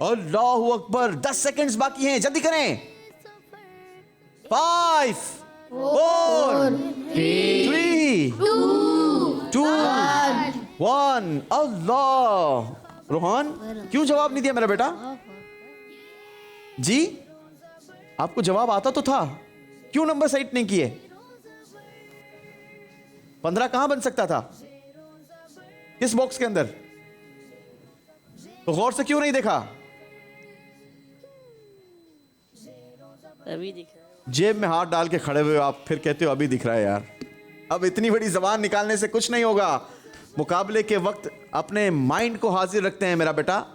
B: अल्लाहु अकबर। 10 सेकेंड्स बाकी हैं, जल्दी करें। 5 4 3 2 1। अल्लाह। रोहान, क्यों जवाब नहीं दिया मेरा बेटा? जी, आपको जवाब आता तो था, क्यों नंबर सेट नहीं किए? 15 कहां बन सकता था? किस बॉक्स के अंदर? तो गौर से क्यों नहीं देखा?
E: अभी दिख रहा है।
B: जेब में हाथ डाल के खड़े हुए हो आप, फिर कहते हो अभी दिख रहा है यार। अब इतनी बड़ी जबान निकालने से कुछ नहीं होगा। मुकाबले के वक्त अपने माइंड को हाजिर रखते हैं मेरा बेटा,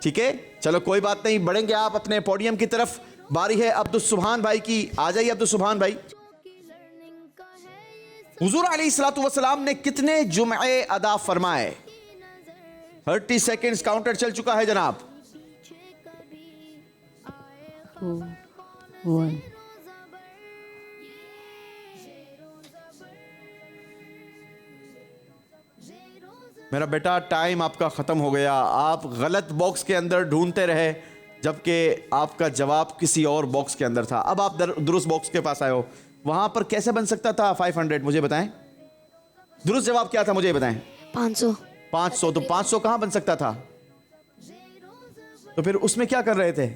B: ठीक है? चलो कोई बात नहीं, बढ़ेंगे आप अपने पोडियम की तरफ। बारी है अब्दुल सुभान भाई की। आ जाइए अब्दुल सुभान भाई। हुजूर अलैहिस्सलातु वस्सलाम ने कितने जुमए अदा फरमाए? 30 सेकेंड्स काउंटर चल चुका है जनाब।
E: 1
B: मेरा बेटा टाइम आपका ख़त्म हो गया। आप गलत बॉक्स के अंदर ढूंढते रहे जबकि आपका जवाब किसी और बॉक्स के अंदर था। अब आप दुरुस्त बॉक्स के पास आए हो। वहां पर कैसे बन सकता था 500? मुझे बताएं, दुरुस्त जवाब क्या था मुझे बताएं।
F: 500।
B: 500? तो 500 कहां बन सकता था? तो फिर उसमें क्या कर रहे थे?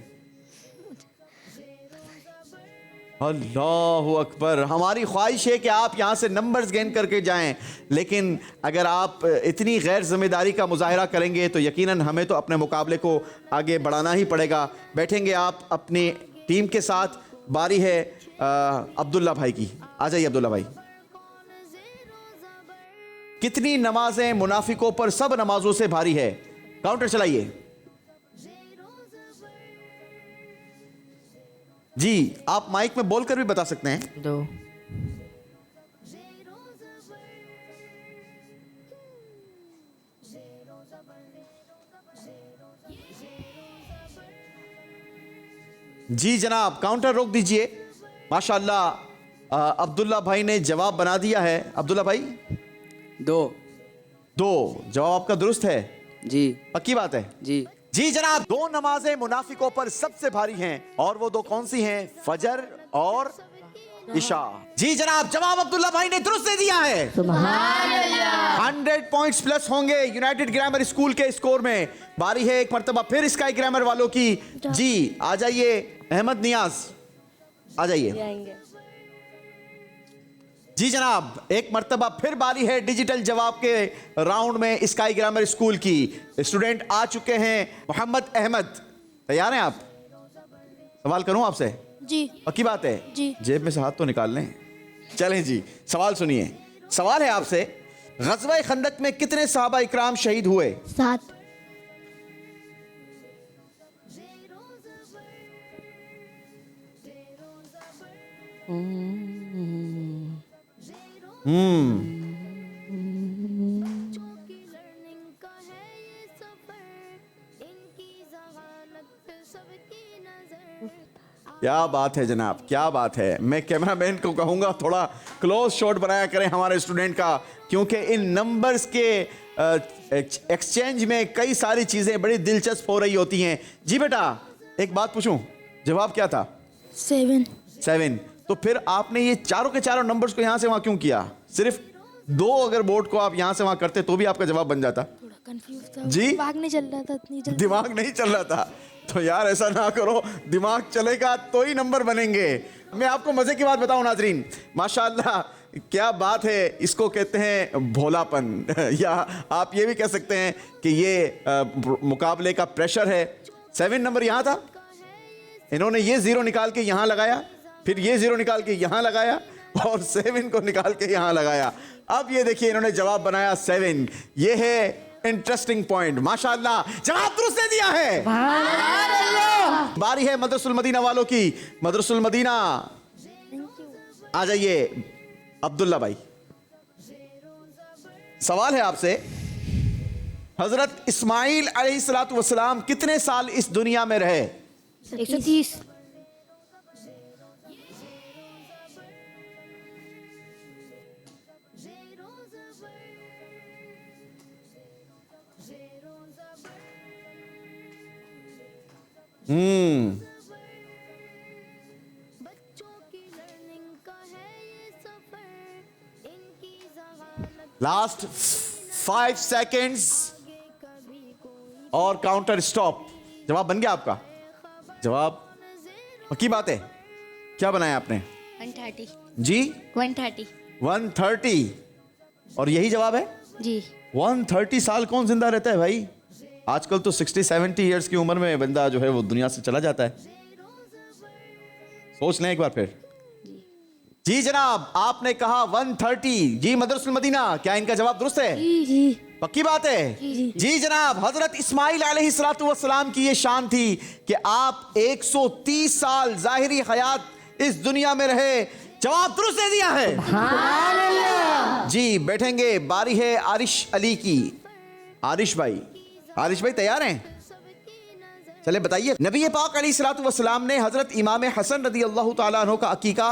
B: अल्लाहु अकबर। हमारी ख्वाहिश है कि आप यहां से नंबर्स गेन करके जाएं, लेकिन अगर आप इतनी गैर जिम्मेदारी का मुजाहरा करेंगे तो यकीनन हमें तो अपने मुकाबले को आगे बढ़ाना ही पड़ेगा। बैठेंगे आप अपनी टीम के साथ। बारी है अब्दुल्ला भाई की। आ जाइए अब्दुल्ला भाई। कितनी नमाजें मुनाफिकों पर सब नमाजों से भारी है? काउंटर चलाइए जी। आप माइक में बोलकर भी बता सकते हैं।
E: 2
B: जी जनाब, काउंटर रोक दीजिए। माशाअल्लाह अब्दुल्ला भाई ने जवाब बना दिया है। अब्दुल्ला भाई
D: 2
B: जवाब आपका दुरुस्त है
D: जी
B: पक्की बात है
D: जी
B: जी जनाब। 2 नमाजें मुनाफिकों पर सबसे भारी हैं और वो 2 कौन सी हैं? फजर और इशा। जी जनाब, जवाब अब्दुल्ला भाई ने दुरुस्त दे दिया है। 100 पॉइंट्स प्लस होंगे यूनाइटेड ग्रामर स्कूल के स्कोर में। बारी है एक मर्तबा फिर स्काई ग्रामर वालों की। जी आ जाइए अहमद नियाज, आ जाइए। जी जनाब, एक मर्तबा फिर बारी है डिजिटल जवाब के राउंड में स्काई ग्रामर स्कूल की। स्टूडेंट आ चुके हैं। मोहम्मद अहमद, तैयार हैं आप? सवाल करूं आपसे?
A: जी
B: पक्की बात है?
A: जी।
B: जेब में से हाथ तो निकाल लें। चलें जी, सवाल सुनिए। सवाल है आपसे, ग़ज़वा खंदक में कितने सहाबा इकराम शहीद हुए?
A: 7।
B: क्या बात है जनाब, क्या बात है। मैं कैमरामैन को कहूंगा थोड़ा क्लोज शॉट बनाया करें हमारे स्टूडेंट का, क्योंकि इन नंबर्स के एक्सचेंज में कई सारी चीजें बड़ी दिलचस्प हो रही होती हैं। जी बेटा, एक बात पूछूं, जवाब क्या था?
A: 7।
B: तो फिर आपने ये चारों के चारों नंबर्स को यहां से वहां क्यों किया? सिर्फ 2 अगर बोर्ड को आप यहां से वहां करते तो भी आपका जवाब बन जाता।
A: थोड़ा कंफ्यूज था,
B: जी?
A: दिमाग नहीं चल रहा था इतनी जल्दी।
B: दिमाग नहीं चल रहा था तो यार ऐसा ना करो, दिमाग चलेगा तो ही नंबर बनेंगे। मैं आपको मजे की बात बताऊं नाजरीन, माशाअल्लाह क्या बात है, इसको कहते हैं भोलापन या आप ये भी कह सकते हैं कि ये मुकाबले का प्रेशर है। 7 नंबर यहां था, इन्होंने ये 0 निकाल के यहां लगाया, फिर ये 0 निकाल के यहां लगाया और 7 को निकाल के यहां लगाया। अब ये देखिए इन्होंने जवाब बनाया 7। ये है इंटरेस्टिंग पॉइंट। माशाअल्लाह, जवाब दुरुस्त दे दिया है। बारी है मदरसुल मदीना वालों की। मदरसुल मदीना आ जाइए। अब्दुल्ला भाई, सवाल है आपसे, हजरत इस्माइल अलैहिस्सलातु वस्सलाम कितने साल इस दुनिया में रहे?
F: 130।
B: लास्ट 5 सेकेंड्स और काउंटर स्टॉप। जवाब बन गया आपका? जवाब पक्की बात है? क्या बनाया आपने?
G: 130
B: जी
G: 130
B: 130 और यही जवाब है
G: जी।
B: 130 साल कौन जिंदा रहता है भाई? आजकल तो 60-70 इयर्स की उम्र में बंदा जो है वो दुनिया से चला जाता है। सोच लें एक बार फिर। जी जनाब, आपने कहा 130। जी मदरसुल मदीना, क्या इनका जवाब दुरुस्त है?
F: जी।
B: पक्की बात है? जी जनाब, हजरत इस्माइल अलैहिस्सलातु वस्सलाम की ये शान थी कि आप 130 साल जाहिरी हयात इस दुनिया में रहे। जवाब दुरुस्त दे दिया है। जी बैठेंगे। बारी है आरिश अली की। आरिश भाई तैयार हैं? चले बताइए, नबी पाक अलैहिस्सलातु वस्सलाम ने हजरत इमाम हसन रदी अल्लाह ताला अन्हु का अकीका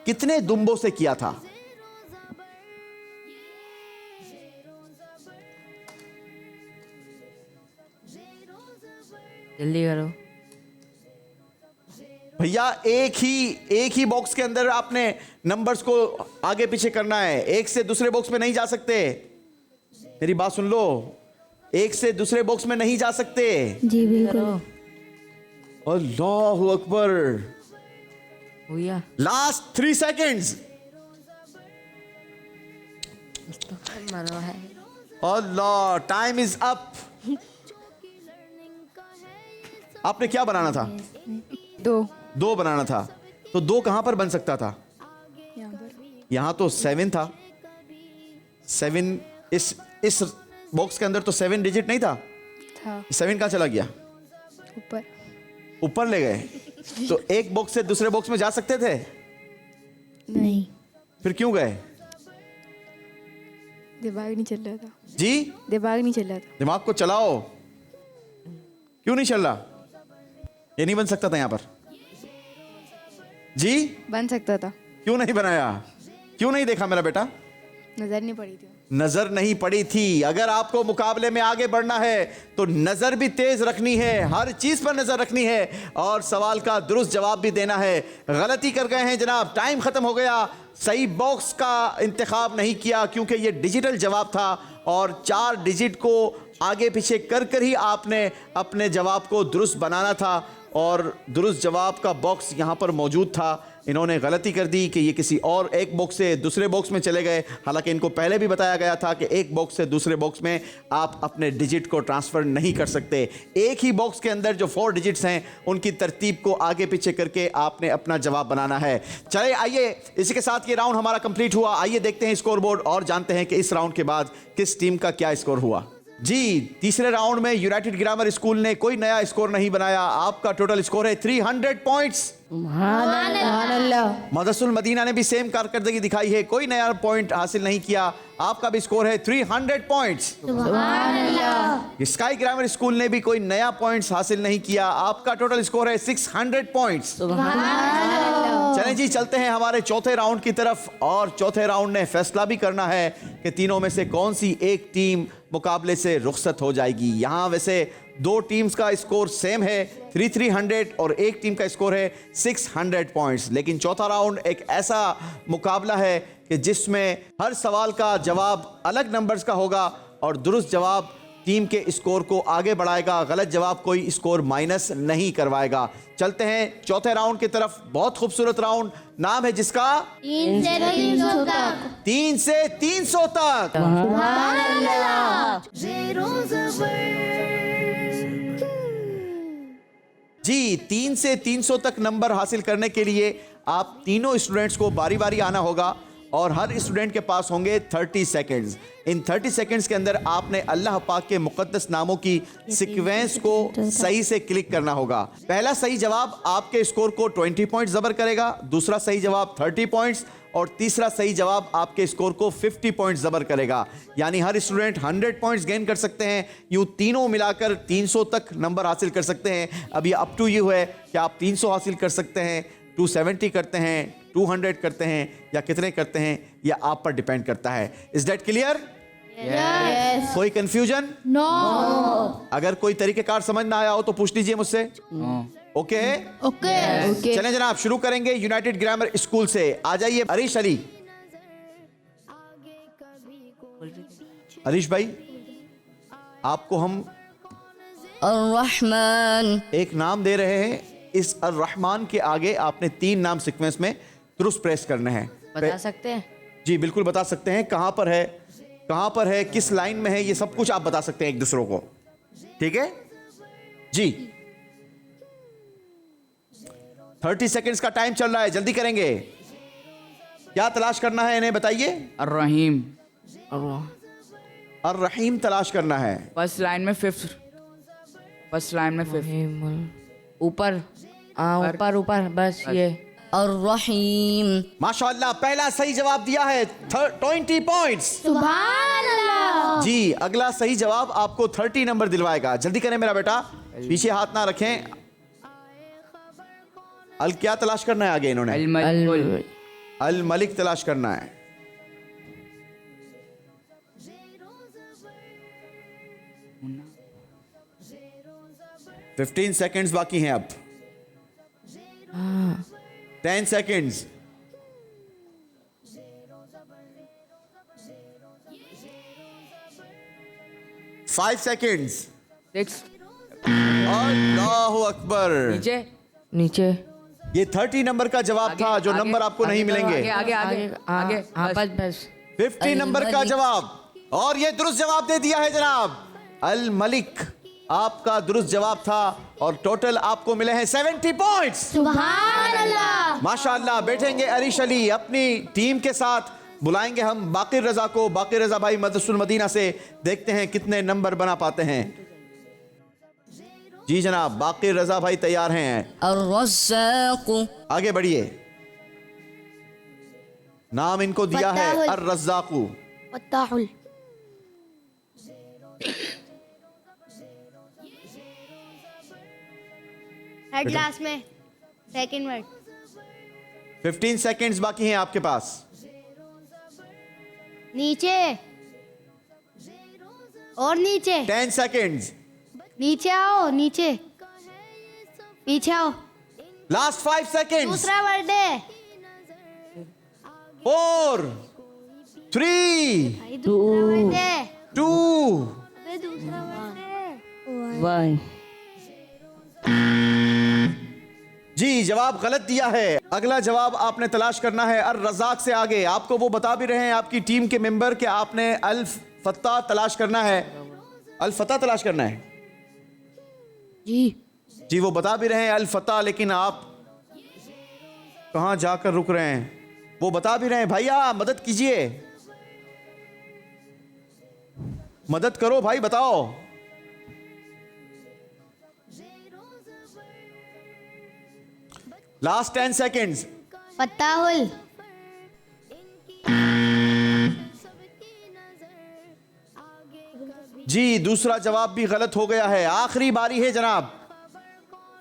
B: कितने दुम्बों से किया था?
E: जल्दी करो।
B: भैया एक ही बॉक्स के अंदर आपने नंबर्स को आगे पीछे करना है, एक से दूसरे बॉक्स में नहीं जा सकते। मेरी बात सुन लो, एक से दूसरे बॉक्स में नहीं जा सकते।
C: जी बिल्कुल।
B: अल्लाहु अकबर।
E: भैया
B: लास्ट 3 सेकेंड्स।
E: मरो है।
B: अल्लाह, टाइम इज अप। आपने क्या बनाना था? 2 बनाना था। तो 2 कहां पर बन सकता था? यहां तो 7 था। 7 इस बॉक्स के अंदर तो 7 डिजिट नहीं था। 7 कहां चला गया? ऊपर ले गए। तो एक बॉक्स से दूसरे बॉक्स में जा सकते थे?
C: नहीं।
B: फिर क्यों गए?
C: दिमाग नहीं चल रहा था।
B: जी,
C: दिमाग नहीं चल रहा था।
B: दिमाग को चलाओ। क्यों नहीं चल रहा? ये नहीं बन सकता था यहां पर? जी,
C: बन सकता था।
B: क्यों नहीं बनाया? क्यों नहीं देखा मेरा बेटा?
C: नजर नहीं पड़ी थी।
B: नजर नहीं पड़ी थी। अगर आपको मुकाबले में आगे बढ़ना है तो नजर भी तेज रखनी है, हर चीज पर नजर रखनी है और सवाल का दुरुस्त जवाब भी देना है। गलती कर गए हैं जनाब, टाइम खत्म हो गया। सही बॉक्स का इंतखाब नहीं किया क्योंकि ये डिजिटल जवाब था और 4 डिजिट को आगे पीछे कर ही आपने अपने जवाब को दुरुस्त बनाना था और दुरुस्त जवाब का बॉक्स यहाँ पर मौजूद था। इन्होंने गलती कर दी कि ये किसी और एक बॉक्स से दूसरे बॉक्स में चले गए, हालांकि इनको पहले भी बताया गया था कि एक बॉक्स से दूसरे बॉक्स में आप अपने डिजिट को ट्रांसफ़र नहीं कर सकते। एक ही बॉक्स के अंदर जो 4 डिजिट्स हैं उनकी तरतीब को आगे पीछे करके आपने अपना जवाब बनाना है। चले आइए, इसी के साथ ये राउंड हमारा कंप्लीट हुआ। आइए देखते हैं स्कोर बोर्ड और जानते हैं कि इस राउंड के बाद किस टीम का क्या स्कोर हुआ। जी, तीसरे राउंड में यूनाइटेड ग्रामर स्कूल ने कोई नया स्कोर नहीं बनाया। आपका टोटल स्कोर है 300 पॉइंट्स। मदरसतुल मदीना ने भी सेम कारकर्दगी दिखाई है, कोई नया पॉइंट हासिल नहीं किया। आपका भी स्कोर है 300 पॉइंट्स। स्काई ग्रामर स्कूल ने भी कोई नया पॉइंट्स हासिल नहीं किया। आपका टोटल स्कोर है 600 पॉइंट्स। चलें जी, चलते हैं हमारे चौथे राउंड की तरफ और चौथे राउंड ने फैसला भी करना है कि तीनों में से कौन सी एक टीम मुकाबले से रुखसत हो जाएगी। यहाँ वैसे 2 टीम्स का स्कोर सेम है 300 और एक टीम का स्कोर है 600 पॉइंट्स। लेकिन चौथा राउंड एक ऐसा मुकाबला है कि जिसमें हर सवाल का जवाब अलग नंबर्स का होगा और दुरुस्त जवाब टीम के स्कोर को आगे बढ़ाएगा, गलत जवाब कोई स्कोर माइनस नहीं करवाएगा। चलते हैं चौथे राउंड की तरफ। बहुत खूबसूरत राउंड, नाम है जिसका
A: 3 से 300 तक।
B: 3 से 300 तक। जी, 3 से 300 तक नंबर हासिल करने के लिए आप तीनों स्टूडेंट्स को बारी बारी आना होगा और हर स्टूडेंट के पास होंगे 30 सेकेंड्स। इन 30 सेकेंड्स के अंदर आपने अल्लाह पाक के मुकद्दस नामों की सीक्वेंस को सही से क्लिक करना होगा। पहला सही जवाब आपके स्कोर को 20 पॉइंट्स ज़बर करेगा, दूसरा सही जवाब 30 पॉइंट्स और तीसरा सही जवाब आपके स्कोर को 50 पॉइंट्स ज़बर करेगा। यानी हर स्टूडेंट 100 पॉइंट्स गेन कर सकते हैं। यूँ तीनों मिलाकर 300 तक नंबर हासिल कर सकते हैं। अब ये अप टू यू है कि आप 300 हासिल कर सकते हैं, 270 करते हैं, 200 करते हैं या कितने करते हैं, यह आप पर डिपेंड करता है। Is that clear?
A: Yes.
B: कोई कंफ्यूजन?
A: No.
B: अगर कोई तरीकेकार समझ ना आया हो तो पूछ लीजिए मुझसे। Okay
A: Okay.
B: चलें जनाब, शुरू करेंगे यूनाइटेड ग्रामर स्कूल से। आ जाइए अरीश अली। अरीश भाई, आपको हम
E: अर्रहमान
B: एक नाम दे रहे हैं। इस अर्रहमान के आगे आपने 3 नाम सीक्वेंस में दुरुस्त प्रेस करने हैं।
E: बता सकते हैं?
B: जी बिल्कुल बता सकते हैं। कहां पर है, किस लाइन में है, ये सब कुछ आप बता सकते हैं एक दूसरों को। ठीक है जी। 30 सेकेंड्स का टाइम चल रहा है, जल्दी करेंगे। क्या तलाश करना है इन्हें बताइए।
D: रहीम।
B: अर्रहीम तलाश करना है।
D: फर्स्ट लाइन में 5th। फर्स्ट लाइन में 5th।
E: ऊपर ऊपर ऊपर बस ये अर्रहीम।
B: माशाअल्लाह, पहला सही जवाब दिया है, 20 पॉइंट्स।
A: सुभान अल्लाह।
B: जी, अगला सही जवाब आपको 30 नंबर दिलवाएगा। जल्दी करें मेरा बेटा, पीछे हाथ ना रखें। अल क्या तलाश करना है आगे इन्होंने? अल मलिक तलाश करना है।
D: मुन्ना
B: 15 सेकंड्स बाकी हैं अब। 10 सेकंड्स। 5 सेकंड्स।
D: 6
B: अल्लाहु अकबर।
D: नीचे
E: नीचे।
B: ये 30 नंबर का जवाब था, जो
D: आगे,
B: नंबर आपको नहीं
D: आगे
B: मिलेंगे।
D: आगे आगे आगे
E: हाँ,
D: बस।
E: बस
B: 50 नंबर का जवाब, और ये दुरुस्त जवाब दे दिया है जनाब। अल मलिक आपका दुरुस्त जवाब था, और टोटल आपको मिले हैं 70 पॉइंट्स।
A: सुभान अल्लाह।
B: माशाअल्लाह। बैठेंगे अरीश अली अपनी टीम के साथ, बुलाएंगे हम बाकिर रजा को। बाकिर रजा भाई मदरसतुल मदीना से, देखते हैं कितने नंबर बना पाते हैं। जी जनाब, बाकिर रजा भाई तैयार हैं।
E: अर्रज़्ज़ाक़।
B: आगे बढ़िए। नाम इनको दिया है
A: फत्ताहुल।
B: अर रज़्ज़ाक़ु।
F: फत्ताहुल।
G: थर्ड क्लास में सेकंड वर्ड।
B: 15 सेकंड्स बाकी हैं आपके पास।
G: नीचे और नीचे।
B: 10 सेकंड्स।
G: नीचे आओ, नीचे पीछे आओ।
B: Last 5 seconds.
G: दूसरा वर्ड है
B: 4 3
G: भाई, दूसरा वर्ड है।
B: 2
G: अबे दूसरा वर्ड है।
E: वन।
B: जी, जवाब गलत दिया है। अगला जवाब आपने तलाश करना है अर रज़ाक से आगे। आपको वो बता भी रहे हैं आपकी टीम के मेंबर कि आपने अल फत्ता तलाश करना है। अल फत्ता तलाश करना है जी, वो बता भी रहे हैं अल फत्ता, लेकिन आप कहां जाकर रुक रहे हैं? वो बता भी रहे हैं। भैया मदद कीजिए, मदद करो भाई, बताओ। Last 10 seconds.
G: फत्ताहुल।
B: जी, दूसरा जवाब भी गलत हो गया है। आखिरी बारी है जनाब,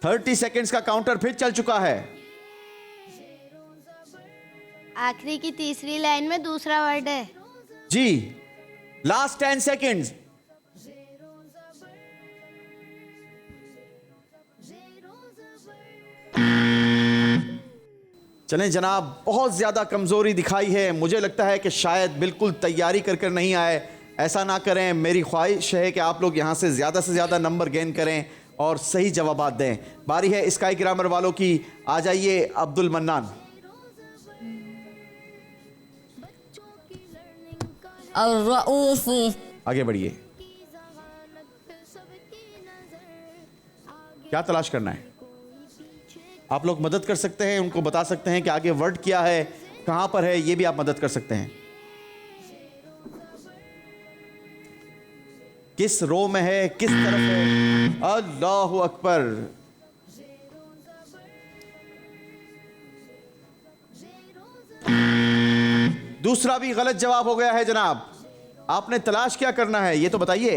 B: 30 सेकंड्स का काउंटर फिर चल चुका है।
G: आखिरी की तीसरी लाइन में दूसरा वर्ड है।
B: जी, लास्ट 10 सेकंड्स। चलें जनाब, बहुत ज्यादा कमजोरी दिखाई है। मुझे लगता है कि शायद बिल्कुल तैयारी कर नहीं आए। ऐसा ना करें, मेरी ख्वाहिश है कि आप लोग यहां से ज़्यादा नंबर गेन करें और सही जवाबात दें। बारी है स्काई ग्रामर वालों की। आ जाइए अब्दुल मन्नान।
E: अर्रऊफ़।
B: आगे बढ़िए। क्या तलाश करना है? आप लोग मदद कर सकते हैं, उनको बता सकते हैं कि आगे वर्ड क्या है, कहां पर है, ये भी आप मदद कर सकते हैं। किस रो में है, किस तरफ है? अल्लाहु अकबर। दूसरा भी गलत जवाब हो गया है जनाब। आपने तलाश क्या करना है ये तो बताइए।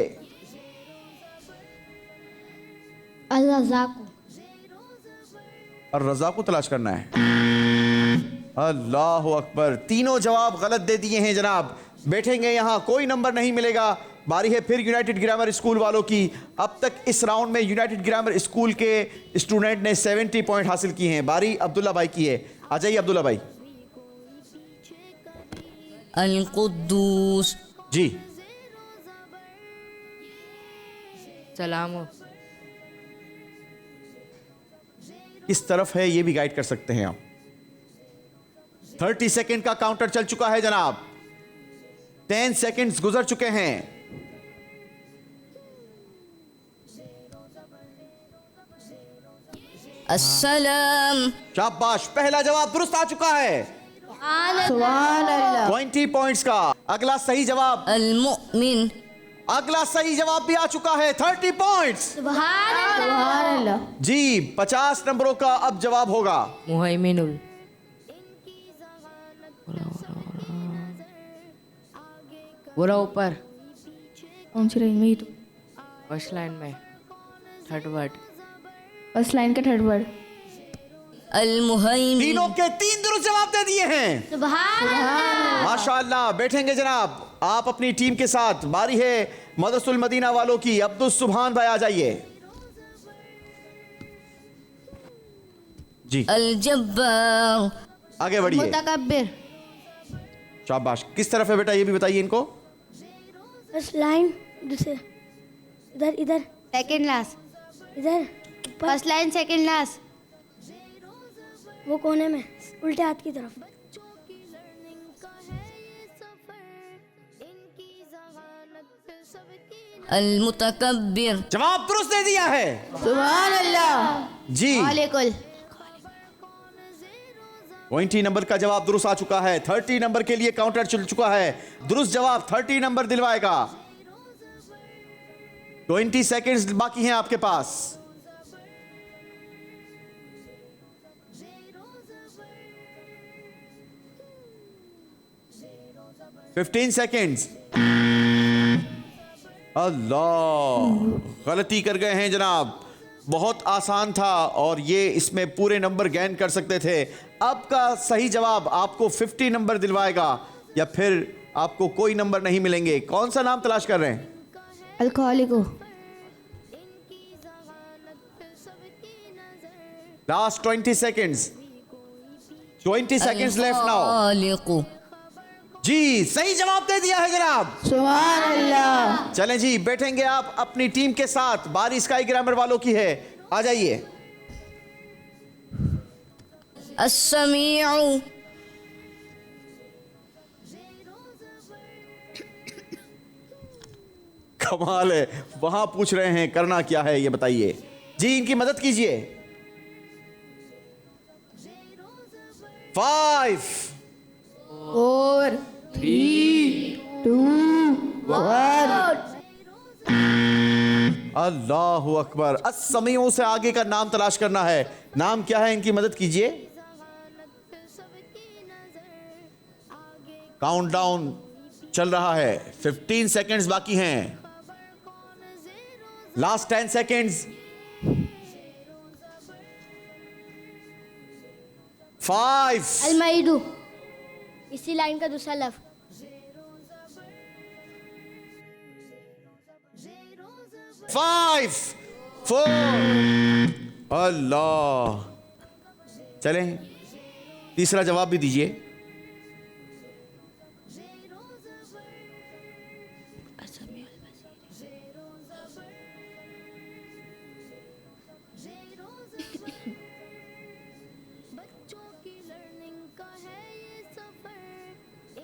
B: और रजा को तलाश करना है। अल्लाहु अकबर। तीनों जवाब गलत दे दिए हैं जनाब। बैठेंगे यहां, कोई नंबर नहीं मिलेगा। बारी है फिर यूनाइटेड ग्रामर स्कूल वालों की। अब तक इस राउंड में यूनाइटेड ग्रामर स्कूल के स्टूडेंट ने 70 पॉइंट हासिल किए हैं। बारी अब्दुल्ला भाई की है। आ जाइए अब्दुल्ला भाई।
E: अल कुद्दूस।
B: जी,
E: सलाम।
B: किस तरफ है ये भी गाइड कर सकते हैं आप। 30 सेकंड का काउंटर चल चुका है जनाब। 10 सेकंड्स गुजर चुके हैं।
E: अस्सलाम।
B: शाबाश, पहला जवाब दुरुस्त आ चुका है।
C: सुभान अल्लाह।
B: 20 पॉइंट्स का अगला सही जवाब।
E: अल मुमिन।
B: अगला सही जवाब भी आ चुका है, 30 पॉइंट्स।
C: सुभान अल्लाह।
B: जी, 50 नंबरों का अब जवाब होगा।
E: मुहैमिनुल। पूरा ऊपर
C: कौन सी लाइन में? ही तो
E: फर्स्ट लाइन में थर्ड वर्ड।
C: फर्स्ट लाइन का थर्ड वर्ड।
H: अल-मुहैमिन।
B: तीनों के 3 दुरुस्त जवाब दे दिए हैं। माशाअल्लाह। बैठेंगे जनाब आप अपनी टीम के साथ। बारी है मदरसतुल मदीना वालों की। अब्दुल सुभान भाई आ जाइए जी।
H: अल-जब्बार।
B: आगे बढ़िए।
C: मुतकब्बिर।
B: शाबाश। किस तरफ है बेटा ये भी बताइए इनको।
F: फर्स्ट लाइन दूसरे इधर इधर
G: सेकंड लास्ट।
F: इधर
G: फर्स्ट लाइन सेकंड लास्ट।
F: वो कोने में उल्टे हाथ की तरफ।
H: अल-मुतकब्बिर।
B: जवाब दुरुस्त दे दिया है।
C: सुभान अल्लाह।
B: जी।
C: खालिकुल।
B: 20 नंबर का जवाब दुरुस्त आ चुका है। 30 नंबर के लिए काउंटर चल चुका है। दुरुस्त जवाब 30 नंबर दिलवाएगा। 20 सेकंड्स बाकी हैं आपके पास। 15 सेकंड्स। अल्लाह, गलती कर गए हैं जनाब। बहुत आसान था और ये इसमें पूरे नंबर गेन कर सकते थे। अब का सही जवाब आपको 50 नंबर दिलवाएगा या फिर आपको कोई नंबर नहीं मिलेंगे। कौन सा नाम तलाश कर रहे हैं?
C: अल-खालिकु।
B: Last 20 seconds. 20 seconds left now.
H: खालिकु।
B: जी, सही जवाब दे दिया है जनाब।
C: सुभान अल्लाह।
B: चलें जी, बैठेंगे आप अपनी टीम के साथ। बारी स्काई ग्रामर वालों की है। आ जाइए।
H: अस्समीउ।
B: कमाल है। वहां पूछ रहे हैं करना क्या है ये बताइए जी। इनकी मदद कीजिए। 5
C: 4 3 2 1।
B: अल्लाहु अकबर। अस्समीउ से आगे का नाम तलाश करना है। नाम क्या है? इनकी मदद कीजिए। काउंटडाउन चल रहा है। 15 सेकंड्स बाकी हैं। Last 10 seconds. 5
G: अलमईदू। इसी लाइन का दूसरा लफ्ज।
B: 5 4। अल्लाह। चलें, तीसरा जवाब भी दीजिए।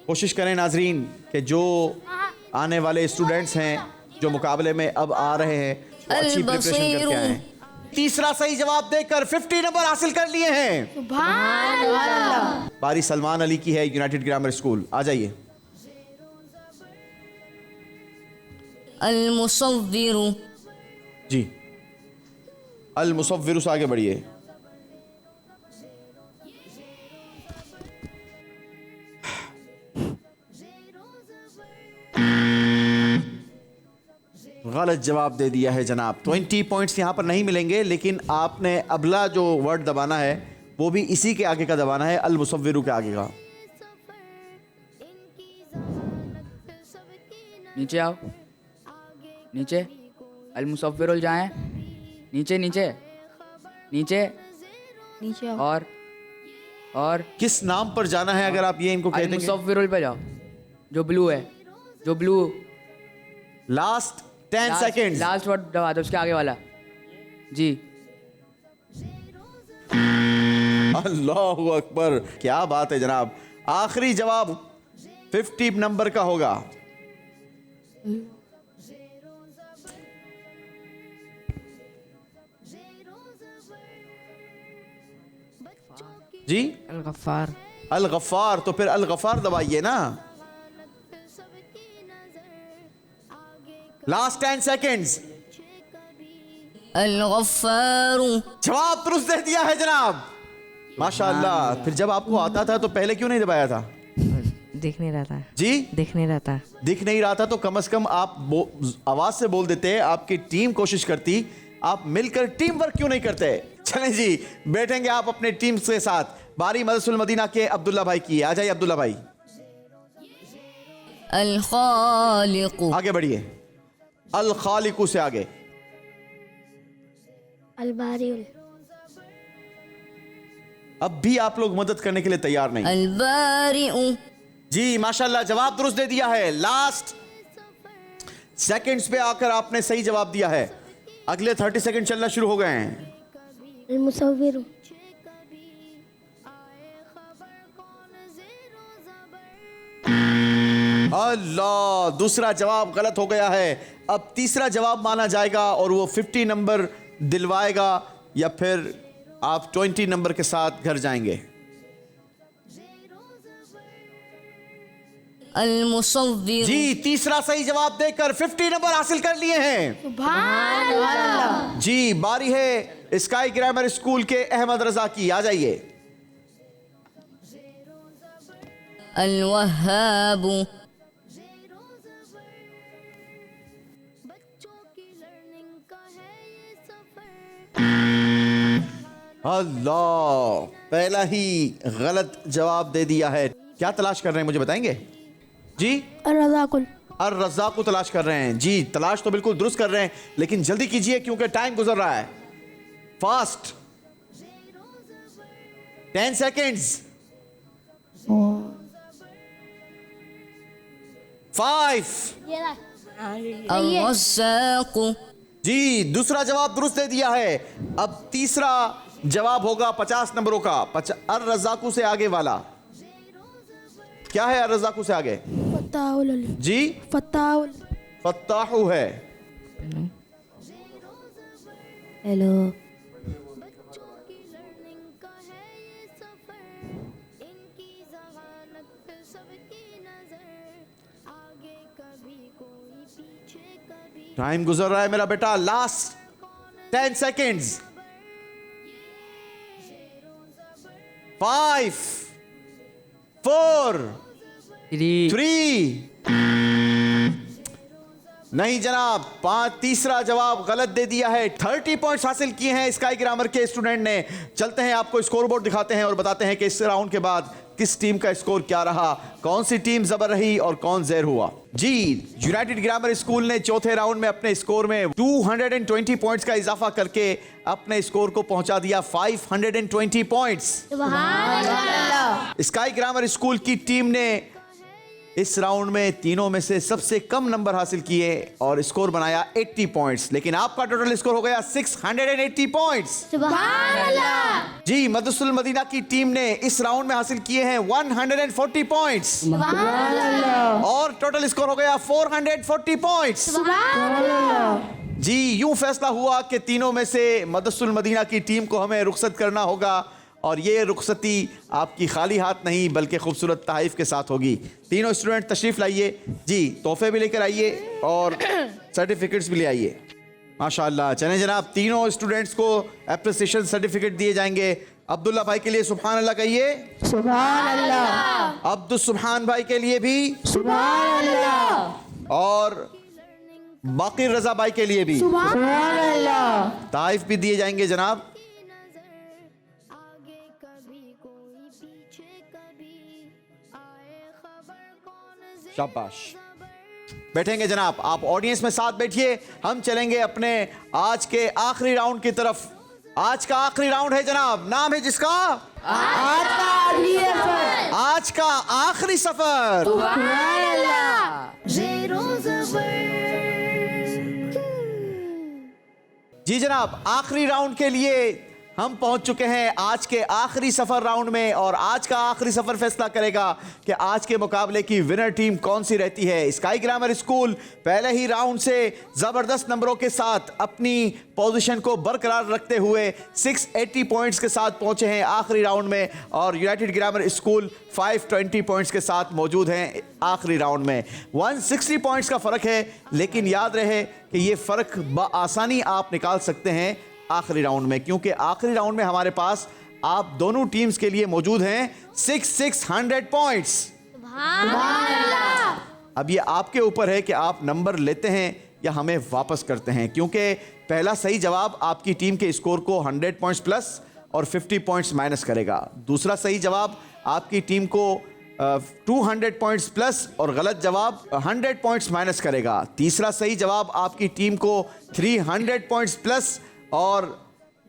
B: कोशिश करें नाजरीन कि जो आने वाले स्टूडेंट्स हैं जो मुकाबले में अब आ रहे हैं वो अच्छी प्रिपरेशन करके आए हैं। तीसरा सही जवाब देकर 50 नंबर हासिल कर लिए हैं।
C: सुभान अल्लाह।
B: बारी सलमान अली की है, यूनाइटेड ग्रामर स्कूल। आ जाइए।
H: अल-मुसव्विरु।
B: जी, अल मुसव्विरु से आगे बढ़िए। गलत जवाब दे दिया है जनाब। 20 पॉइंट्स यहाँ पर नहीं मिलेंगे, लेकिन आपने अगला जो वर्ड दबाना है वो भी इसी के आगे का दबाना है, अल मुसव्विरु के आगे का।
D: नीचे आओ, नीचे। अल मुसव्विरुल जाएं। नीचे नीचे नीचे
C: नीचे आओ।
D: और
B: किस नाम पर जाना है अगर आप ये इनको कह
D: अल
B: देंगे?
D: मुसव्विरुल पे जाओ, जो ब्लू है, जो blue.
B: Last 10 seconds.
D: Last word दबा दो, उसके आगे वाला। जी।
B: अल्लाहु अकबर, क्या बात है जनाब। आखिरी जवाब 50 नंबर का होगा। जी,
E: अल-गफ्फार।
B: अल गफ्फार। तो फिर अल गफ्फार दबाइए ना। Last 10 seconds.
H: अल-गफ्फारु।
B: जवाब दुरुस्त दे दिया है जनाब। माशाअल्लाह। फिर जब आपको आता था तो पहले क्यों नहीं दबाया था?
E: दिख नहीं रहा था।
B: जी
E: दिख नहीं रहा था।
B: दिख नहीं रहा था तो कम से कम आप आवाज से बोल देते, आपकी टीम कोशिश करती, आप मिलकर टीम वर्क क्यों नहीं करते? चलें जी, बैठेंगे आप अपने टीम के साथ। बारी मदरसतुल मदीना के अब्दुल्ला भाई की, आ जाइए अब्दुल्ला भाई,
E: अल खालिकु।
B: आगे बढ़िए, अल खालिकु से आगे।
H: अल बारिउल।
B: अब भी आप लोग मदद करने के लिए तैयार नहीं।
E: अल बारिउ।
B: जी माशाल्लाह, जवाब दुरुस्त दे दिया है। लास्ट सेकंड्स पे आकर आपने सही जवाब दिया है। अगले 30 सेकंड चलना शुरू हो गए हैं।
H: अल मुसव्विरु।
B: अल्लाह, दूसरा जवाब गलत हो गया है। अब तीसरा जवाब माना जाएगा और वो 50 नंबर दिलवाएगा या फिर आप 20 नंबर के साथ घर जाएंगे।
E: अल मुसव्विर।
B: जी तीसरा सही जवाब देकर 50 नंबर हासिल कर लिए हैं।
A: सुभान अल्लाह।
B: जी बारी है स्काई ग्रामर स्कूल के अहमद रजा की, आ जाइए।
E: अल वहाबु।
B: अल्लाह, पहला ही गलत जवाब दे दिया है। क्या तलाश कर रहे हैं मुझे बताएंगे? जी
H: अर्रज़ाकुल।
B: अर्रज़्ज़ाक़ को तलाश कर रहे हैं। जी तलाश तो बिल्कुल दुरुस्त कर रहे हैं, लेकिन जल्दी कीजिए क्योंकि टाइम गुजर रहा है। Fast, 10 seconds. 5।
E: अल रज़्ज़ाक़ु।
B: जी दूसरा जवाब दुरुस्त दे दिया है। अब तीसरा जवाब होगा 50 नंबरों का। अर्रज़्ज़ाक़ु से आगे वाला क्या है? अर्रज़्ज़ाक़ु से आगे
H: फत्ताहुल।
B: जी
H: फत्ताहुल।
B: फत्ताहु है।
H: हेलो।
B: टाइम गुजर रहा है मेरा बेटा। Last 10 seconds. 5 4 3। नहीं जनाब, तीसरा जवाब गलत दे दिया है। 30 पॉइंट्स हासिल किए हैं स्काई ग्रामर के स्टूडेंट ने। चलते हैं, आपको स्कोर बोर्ड दिखाते हैं और बताते हैं कि इस राउंड के बाद किस टीम का स्कोर क्या रहा, कौन सी टीम जबर रही और कौन ज़ेर हुआ। जी यूनाइटेड ग्रामर स्कूल ने चौथे राउंड में अपने स्कोर में 220 पॉइंट्स का इजाफा करके अपने स्कोर को पहुंचा दिया 520 पॉइंट्स। स्काई ग्रामर स्कूल की टीम ने इस राउंड में तीनों में से सबसे कम नंबर हासिल किए और स्कोर बनाया 80 पॉइंट्स, लेकिन आपका टोटल स्कोर हो गया 680 पॉइंट्स।
A: सुभान अल्लाह।
B: जी मदरसतुल मदीना की टीम ने इस राउंड में हासिल किए हैं 140 पॉइंट्स
A: सुभान अल्लाह।
B: और टोटल स्कोर हो गया 440 पॉइंट्स।
A: सुभान अल्लाह।
B: जी यूं फैसला हुआ कि तीनों में से मदरसतुल मदीना की टीम को हमें रुखसत करना होगा और ये रुखसती आपकी खाली हाथ नहीं बल्कि खूबसूरत तहफ़ के साथ होगी। तीनों स्टूडेंट तशरीफ़ लाइए। जी तोहफे भी लेकर आइए और सर्टिफिकेट्स भी ले आइए। माशाअल्लाह। चलें जनाब, तीनों स्टूडेंट्स को एप्रिसिएशन सर्टिफिकेट दिए जाएंगे। अब्दुल्ला भाई के लिए सुभान अल्लाह कहिए।
H: सुभान अल्लाह।
B: अब्दुल सुभान भाई के लिए भी
H: सुभान अल्लाह।
B: और बाकी रजा भाई के लिए भी
H: सुभान अल्लाह।
B: ताइफ भी दिए जाएंगे जनाब। शाबाश। बैठेंगे जनाब, आप ऑडियंस में साथ बैठिए। हम चलेंगे अपने आज के आखिरी राउंड की तरफ। आज का आखिरी राउंड है जनाब, नाम है जिसका आज का आखिरी सफर।
H: सुभान अल्लाह।
B: जी जनाब, आखिरी राउंड के लिए हम पहुंच चुके हैं आज के आखिरी सफर राउंड में और आज का आखिरी सफर फैसला करेगा कि आज के मुकाबले की विनर टीम कौन सी रहती है। स्काई ग्रामर स्कूल पहले ही राउंड से जबरदस्त नंबरों के साथ अपनी पोजीशन को बरकरार रखते हुए 680 पॉइंट्स के साथ पहुंचे हैं आखिरी राउंड में और यूनाइटेड ग्रामर स्कूल 520 पॉइंट्स के साथ मौजूद हैं आखिरी राउंड में। 160 पॉइंट्स का फ़र्क है, लेकिन याद रहे कि ये फ़र्क बआसानी आप निकाल सकते हैं आखिरी राउंड में, क्योंकि आखिरी राउंड में हमारे पास आप दोनों टीम्स के लिए मौजूद हैं 600 पॉइंट्स। अब ये आपके ऊपर है कि आप नंबर लेते हैं या हमें वापस करते हैं, क्योंकि पहला सही जवाब आपकी टीम के स्कोर को 100 पॉइंट्स प्लस और 50 पॉइंट्स माइनस करेगा। दूसरा सही जवाब आपकी टीम को 200 पॉइंट्स प्लस और गलत जवाब 100 पॉइंट्स माइनस करेगा। तीसरा सही जवाब आपकी टीम को 300 पॉइंट्स प्लस और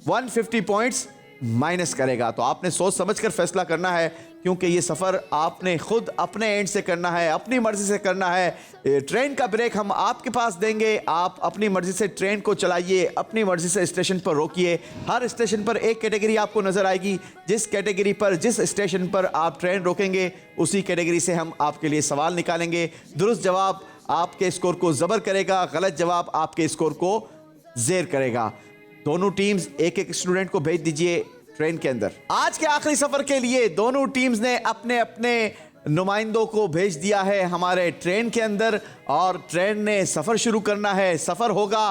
B: 150 पॉइंट्स माइनस करेगा। तो आपने सोच समझकर फैसला करना है, क्योंकि ये सफ़र आपने खुद अपने एंड से करना है, अपनी मर्जी से करना है। ट्रेन का ब्रेक हम आपके पास देंगे, आप अपनी मर्जी से ट्रेन को चलाइए, अपनी मर्जी से स्टेशन पर रोकिए। हर स्टेशन पर एक कैटेगरी आपको नज़र आएगी, जिस कैटेगरी पर जिस स्टेशन पर आप ट्रेन रोकेंगे उसी कैटेगरी से हम आपके लिए सवाल निकालेंगे। दुरुस्त जवाब आपके स्कोर को ज़बर करेगा, गलत जवाब आपके स्कोर को ज़ेर करेगा। दोनों टीम्स एक एक स्टूडेंट को भेज दीजिए ट्रेन के अंदर। आज के आखिरी सफर के लिए दोनों टीम्स ने अपने अपने नुमाइंदों को भेज दिया है हमारे ट्रेन के अंदर, और ट्रेन ने सफर शुरू करना है। सफर होगा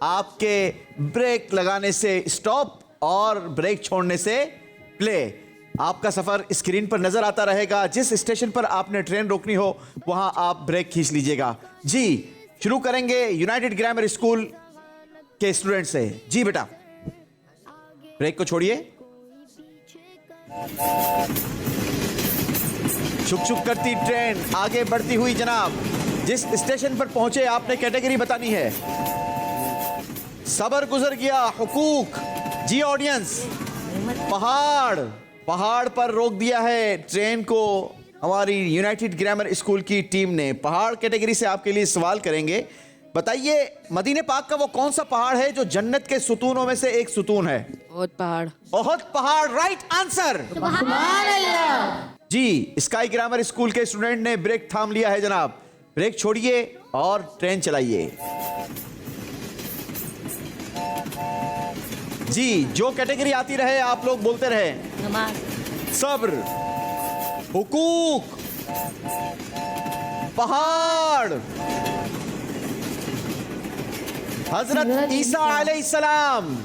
B: आपके ब्रेक लगाने से स्टॉप और ब्रेक छोड़ने से प्ले। आपका सफर स्क्रीन पर नजर आता रहेगा। जिस स्टेशन पर आपने ट्रेन रोकनी हो वहां आप ब्रेक खींच लीजिएगा। जी शुरू करेंगे यूनाइटेड ग्रामर स्कूल के स्टूडेंट से। जी बेटा, ब्रेक को छोड़िए। छुक छुक करती ट्रेन आगे बढ़ती हुई जनाब। जिस स्टेशन पर पहुंचे आपने कैटेगरी बतानी है। सबर गुजर गया, हुकूक। जी ऑडियंस, पहाड़ पर रोक दिया है ट्रेन को हमारी यूनाइटेड ग्रामर स्कूल की टीम ने। पहाड़ कैटेगरी से आपके लिए सवाल करेंगे। बताइए मदीने पाक का वो कौन सा पहाड़ है जो जन्नत के सुतूनों में से एक सुतून है? ओहद पहाड़ राइट आंसर। जी स्काई ग्रामर स्कूल के स्टूडेंट ने ब्रेक थाम लिया है जनाब। ब्रेक छोड़िए और ट्रेन चलाइए। जी जो कैटेगरी आती रहे आप लोग बोलते रहे। सब्र, हुकूक, पहाड़, हजरत ईसा अलैहिस्सलाम।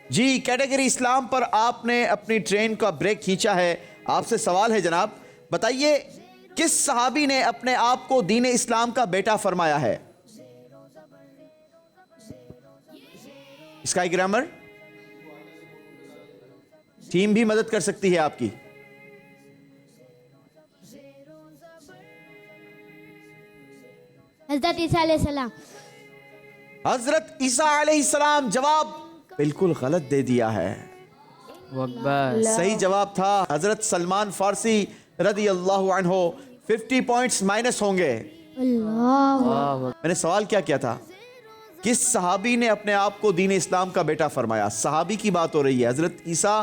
B: जी कैटेगरी इस्लाम पर आपने अपनी ट्रेन का ब्रेक खींचा है। आपसे सवाल है जनाब, बताइए किस सहाबी ने अपने आप को दीन इस्लाम का बेटा फरमाया है? स्काई ग्रामर टीम भी मदद कर सकती है आपकी।
H: हज़रत ईसा अलैहिस्सलाम।
B: हजरत ईसा अलैहिस्सलाम जवाब बिल्कुल गलत दे दिया है। सही जवाब था हजरत सलमान फारसी रदी अल्लाह अन्हो। 50 पॉइंट्स माइनस होंगे। मैंने सवाल क्या किया था? किस सहाबी ने अपने आप को दीन इस्लाम का बेटा फरमाया? सहाबी की बात हो रही है। हजरत ईसा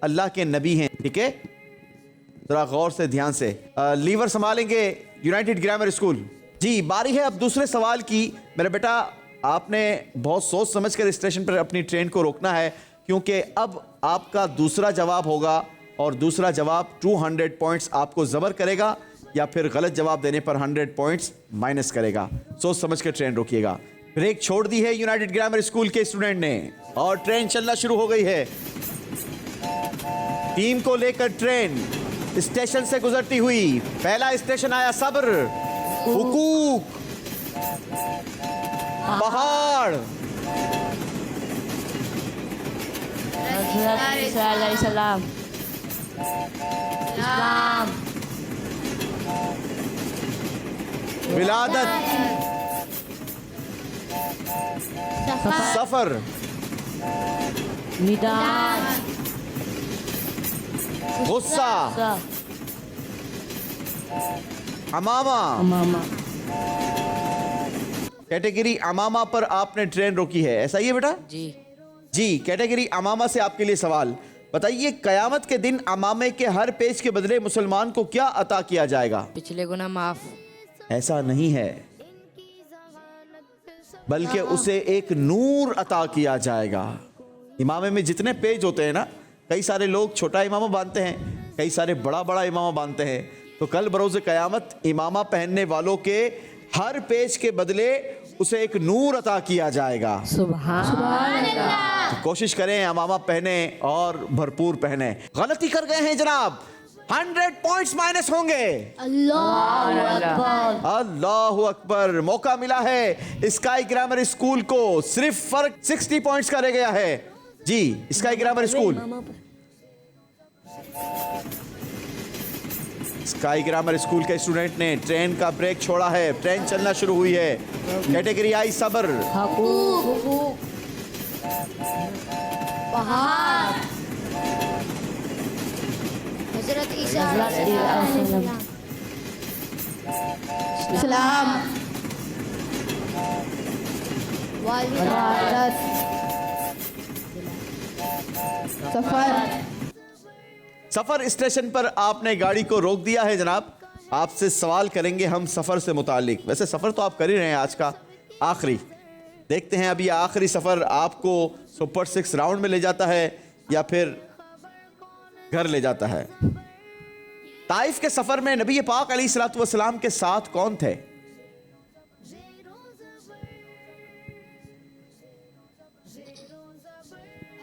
B: अल्लाह के नबी हैं, ठीक है? जरा गौर से ध्यान से लीवर संभालेंगे यूनाइटेड ग्रामर स्कूल। जी बारी है अब दूसरे सवाल की। मेरा बेटा आपने बहुत सोच समझकर स्टेशन पर अपनी ट्रेन को रोकना है, क्योंकि अब आपका दूसरा जवाब होगा और दूसरा जवाब 200 पॉइंट्स आपको ज़बर करेगा या फिर गलत जवाब देने पर 100 पॉइंट्स माइनस करेगा। सोच समझकर ट्रेन रोकिएगा। ब्रेक छोड़ दी है यूनाइटेड ग्रामर स्कूल के स्टूडेंट ने और ट्रेन चलना शुरू हो गई है। टीम को लेकर ट्रेन स्टेशन से गुजरती हुई। पहला स्टेशन आया सब्र, हुकूक, पहाड़,
E: सलाम,
B: विलादत, सफर, गुस्सा, अमामा। कैटेगरी अमामा पर आपने ट्रेन रोकी है, ऐसा ही है बेटा? जी कैटेगरी अमामा से आपके लिए सवाल। बताइए कयामत के दिन अमामे के हर पेज के बदले मुसलमान को क्या अता किया जाएगा?
E: पिछले गुनाह माफ।
B: ऐसा नहीं है, बल्कि उसे एक नूर अता किया जाएगा। इमामे में जितने पेज होते हैं ना, कई सारे लोग छोटा इमामा बांधते हैं, कई सारे बड़ा बड़ा इमामा बांधते हैं। तो कल बरोज़ क़यामत इमामा पहनने वालों के हर पेज के बदले उसे एक नूर अता किया जाएगा। तो कोशिश करें अमामा पहने और भरपूर पहने। गलती कर गए हैं जनाब, 100 पॉइंट्स माइनस होंगे। अल्लाहु अकबर। मौका मिला है स्काई ग्रामर स्कूल को, सिर्फ फर्क 60 पॉइंट्स का रह गया है। जी, Sky Grammar School, Sky Grammar School के स्टूडेंट ने ट्रेन का ब्रेक छोड़ा है, ट्रेन चलना शुरू हुई है। कैटेगरी आई सबर।
A: हजरत ईसा
C: सलाम, वलादत, सफर।
B: सफर स्टेशन पर आपने गाड़ी को रोक दिया है जनाब। आपसे सवाल करेंगे हम सफर से मुतालिक। वैसे सफर तो आप कर ही रहे हैं आज का आखिरी। देखते हैं अभी आखिरी सफर आपको सुपर 6 राउंड में ले जाता है या फिर घर ले जाता है। ताइफ के सफर में नबी पाक अलैहिस्सलातु वस्सलाम के साथ कौन थे?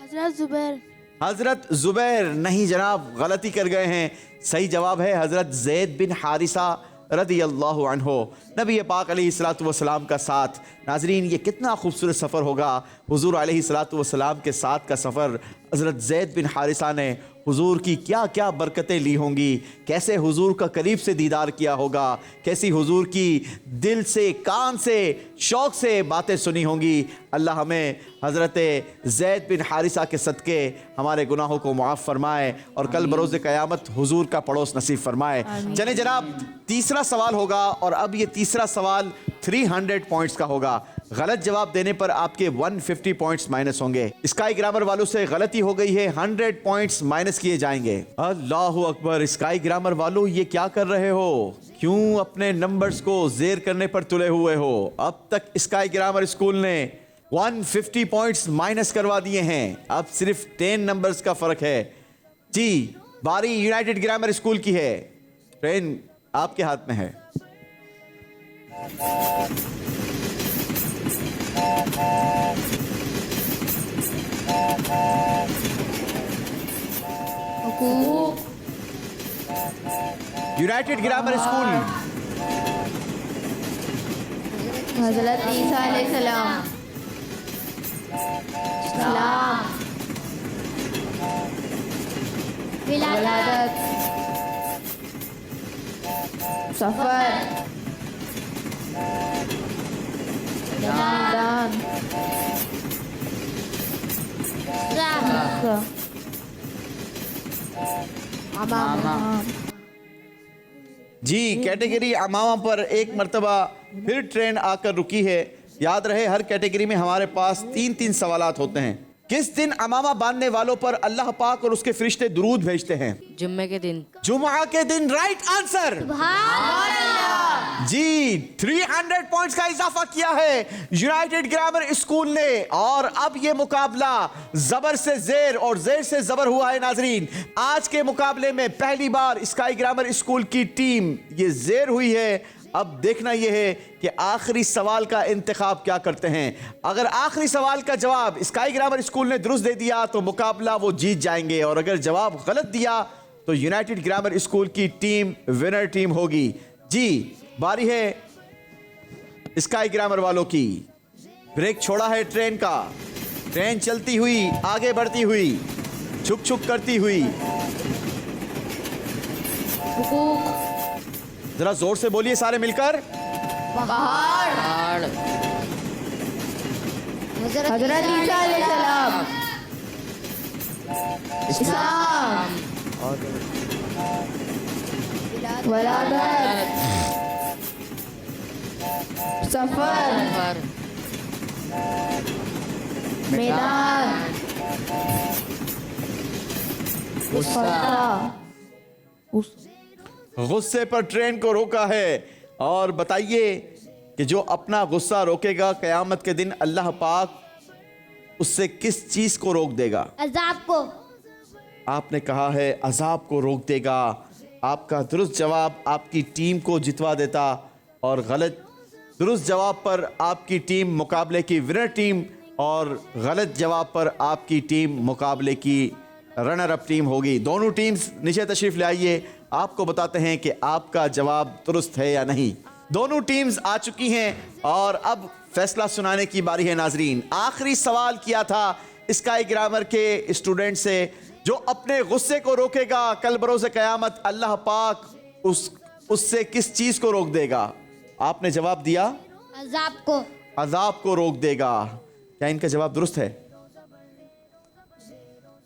A: हजरत जुबैर।
B: हजरत जुबैर नहीं जनाब, गलती कर गए हैं। सही जवाब है हजरत ज़ैद बिन हारिसा रदी अल्लाहु अन्हो, नबी पाक अलैहिस्सलातु वस्सलाम का साथ। नाजरीन, ये कितना खूबसूरत सफ़र होगा। हुजूर अलैहिस्सलातु वस्सलाम के साथ का सफ़र। हजरत ज़ैद बिन हारिसा ने हुजूर की क्या क्या बरकतें ली होंगी, कैसे हुजूर का करीब से दीदार किया होगा, कैसी हुजूर की दिल से, कान से, शौक़ से बातें सुनी होंगी। अल्लाह हमें हज़रत ज़ैद बिन हारिसा के सदक़े हमारे गुनाहों को मुआफ़ फरमाए और कल बरोज़ क़यामत हुजूर का पड़ोस नसीब फरमाए। चले जनाब, तीसरा सवाल होगा और अब ये तीसरा सवाल 300 पॉइंट्स का होगा। गलत जवाब देने पर आपके 150 पॉइंट्स माइनस होंगे। स्काई ग्रामर वालों से गलती हो गई है, 100 पॉइंट्स माइनस किए जाएंगे। अल्लाहु अकबर। स्काई ग्रामर वालों, ये क्या कर रहे हो? क्यों अपने नंबर्स को जेर करने पर तुले हुए हो? अब तक स्काई ग्रामर स्कूल ने 150 पॉइंट्स माइनस करवा दिए हैं, अब सिर्फ 10 नंबर्स का फर्क है। जी, बारी यूनाइटेड ग्रामर स्कूल की है। ट्रेन आपके हाथ में है। यूनाइटेड ग्रामर स्कूल,
C: हजरत ईसा अलैहिस्सलाम, सलाम, वलादत, सफर, मैदान, अमामा।
B: जी, कैटेगरी अमामा पर एक मर्तबा फिर ट्रेन आकर रुकी है। याद रहे, हर कैटेगरी में हमारे पास 3-3 सवालात होते हैं। किस दिन अमामा बांधने वालों पर अल्लाह पाक और उसके फरिश्ते दुरूद भेजते हैं?
E: जुम्मे के दिन।
B: जुमा के दिन। Right answer. जी, 300 पॉइंट्स का इजाफा किया है यूनाइटेड ग्रामर स्कूल ने और अब ये मुकाबला जबर से जेर और जेर से जबर हुआ है। नाजरीन, आज के मुकाबले में पहली बार स्काई ग्रामर स्कूल की टीम ये जेर हुई है। अब देखना यह है कि आखिरी सवाल का इंतखाब क्या करते हैं। अगर आखिरी सवाल का जवाब स्काई ग्रामर स्कूल ने दुरुस्त दे दिया तो मुकाबला वो जीत जाएंगे और अगर जवाब गलत दिया तो यूनाइटेड ग्रामर स्कूल की टीम विनर टीम होगी। जी, बारी है स्काई ग्रामर वालों की। ब्रेक छोड़ा है ट्रेन का, ट्रेन चलती हुई, आगे बढ़ती हुई, छुक छुक करती हुई। जरा जोर से बोलिए सारे मिलकर।
C: पहाड़, हजरत ईसा अलैहिस्सलाम, इस्लाम, वलादत, सफर, मैदान,
B: गुस्से पर ट्रेन को रोका है। और बताइए कि जो अपना गुस्सा रोकेगा क़यामत के दिन अल्लाह पाक उससे किस चीज़ को रोक देगा?
A: अजाब को।
B: आपने कहा है अजाब को रोक देगा। आपका दुरुस्त जवाब आपकी टीम को जितवा देता और गलत दुरुस्त जवाब पर आपकी टीम मुकाबले की विनर टीम और गलत जवाब पर आपकी टीम मुकाबले की रनर अप टीम होगी। दोनों टीम्स नीचे तशरीफ ले आइए, आपको बताते हैं कि आपका जवाब दुरुस्त है या नहीं। दोनों टीम्स आ चुकी हैं और अब फैसला सुनाने की बारी है नाजरीन। आखिरी सवाल किया था स्काई ग्रामर के स्टूडेंट से, जो अपने गुस्से को रोकेगा कल बरोज़ क़यामत अल्लाह पाक उससे किस चीज़ को रोक देगा? आपने जवाब दिया अजाब को रोक देगा। क्या इनका जवाब दुरुस्त है?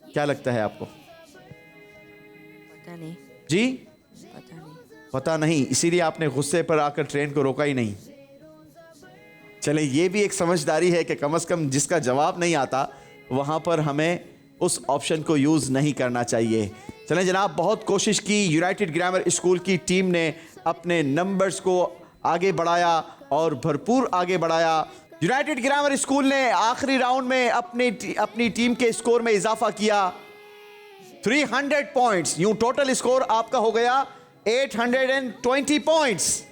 B: क्या लगता है आपको?
E: पता नहीं।
B: जी
E: पता नहीं।
B: पता नहीं, इसीलिए आपने गुस्से पर आकर ट्रेन को रोका ही नहीं। चले, ये भी एक समझदारी है कि कम से कम जिसका जवाब नहीं आता वहां पर हमें उस ऑप्शन को यूज़ नहीं करना चाहिए। चलें जनाब, बहुत कोशिश की, यूनाइटेड ग्रामर स्कूल की टीम ने अपने नंबर्स को आगे बढ़ाया और भरपूर आगे बढ़ाया। यूनाइटेड ग्रामर स्कूल ने आखिरी राउंड में अपनी टीम के स्कोर में इजाफा किया 300 पॉइंट्स। यूं टोटल स्कोर आपका हो गया 820 पॉइंट्स।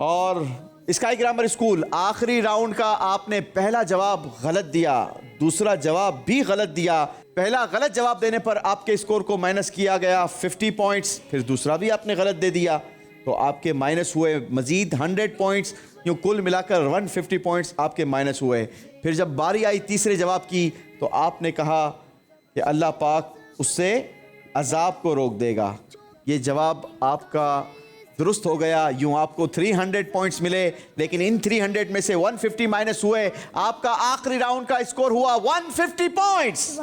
B: और स्काई ग्रामर स्कूल, आखिरी राउंड का आपने पहला जवाब गलत दिया, दूसरा जवाब भी गलत दिया। पहला गलत जवाब देने पर आपके स्कोर को माइनस किया गया 50 पॉइंट्स, फिर दूसरा भी आपने गलत दे दिया तो आपके माइनस हुए मजीद 100 पॉइंट्स। यूँ कुल मिलाकर 150 पॉइंट्स आपके माइनस हुए। फिर जब बारी आई तीसरे जवाब की तो आपने कहा कि अल्लाह पाक उससे अजाब को रोक देगा। ये जवाब आपका दुरुस्त हो गया। यूं आपको 300 पॉइंट्स मिले, लेकिन इन 300 में से 150 माइनस हुए। आपका आखिरी राउंड का स्कोर हुआ 150 पॉइंट्स।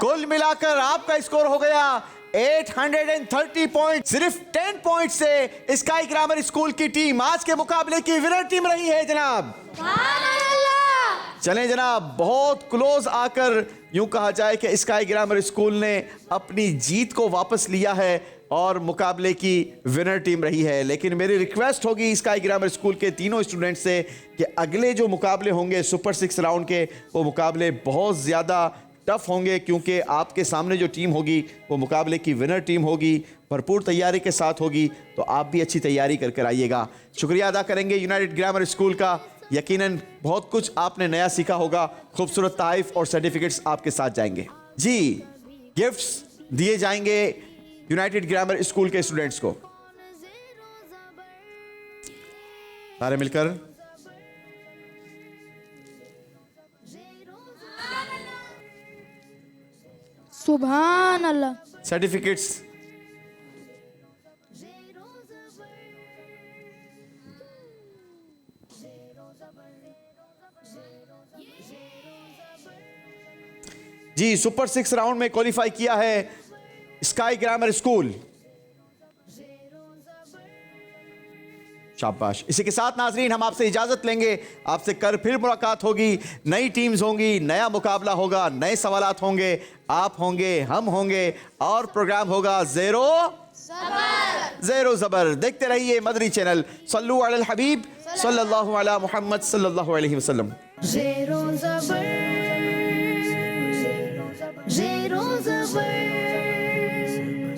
B: कुल मिलाकर आपका स्कोर हो गया 830 पॉइंट। सिर्फ 10 पॉइंट से स्काई ग्रामर स्कूल की टीम आज के मुकाबले की विनर टीम रही है जनाब। चलें जनाब, बहुत क्लोज आकर यूं कहा जाए कि स्काई ग्रामर स्कूल ने अपनी जीत को वापस लिया है और मुकाबले की विनर टीम रही है। लेकिन मेरी रिक्वेस्ट होगी स्काई ग्रामर स्कूल के तीनों स्टूडेंट से कि अगले जो मुकाबले होंगे सुपर 6 राउंड के, वो मुकाबले बहुत ज़्यादा टफ होंगे, क्योंकि आपके सामने जो टीम होगी वो मुकाबले की विनर टीम होगी, भरपूर तैयारी के साथ होगी। तो आप भी अच्छी तैयारी कर आइएगा। शुक्रिया अदा करेंगे यूनाइटेड ग्रामर स्कूल का। यकीनन बहुत कुछ आपने नया सीखा होगा। खूबसूरत तारीफ और सर्टिफिकेट्स आपके साथ जाएंगे। जी, गिफ्ट्स दिए जाएंगे यूनाइटेड ग्रामर स्कूल के स्टूडेंट्स को। सारे मिलकर
C: सुभान अल्लाह।
B: सर्टिफिकेट्स जी, सुपर 6 राउंड में क्वालिफाई किया है स्काई ग्रामर स्कूल। शाबाश। इसी के साथ नाजरीन हम आपसे इजाजत लेंगे। आपसे कर फिर मुलाकात होगी। नई टीम्स होंगी, नया मुकाबला होगा, नए सवालात होंगे, आप होंगे, हम होंगे और प्रोग्राम होगा ज़ेरो ज़बर। देखते रहिए मदनी चैनल। सल्लु अलल हबीब सल्लल्लाहु अला मुहम्मद सल्लल्लाहु अलैहि वसल्लम।
A: ज़ेरो ज़बर, ज़ेरो ज़बर,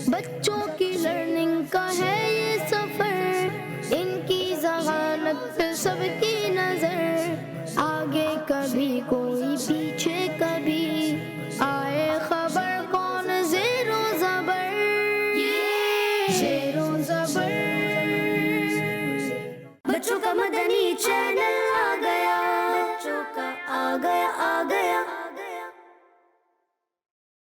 A: बच्चों की लर्निंग का है ये सफर। इनकी ज़हानत पे सबकी नजर, आगे कभी कोई पीछे कभी, आए खबर कौन ज़ेरो ज़बर, ज़ेरो ज़बर। बच्चों का मदनी चैनल।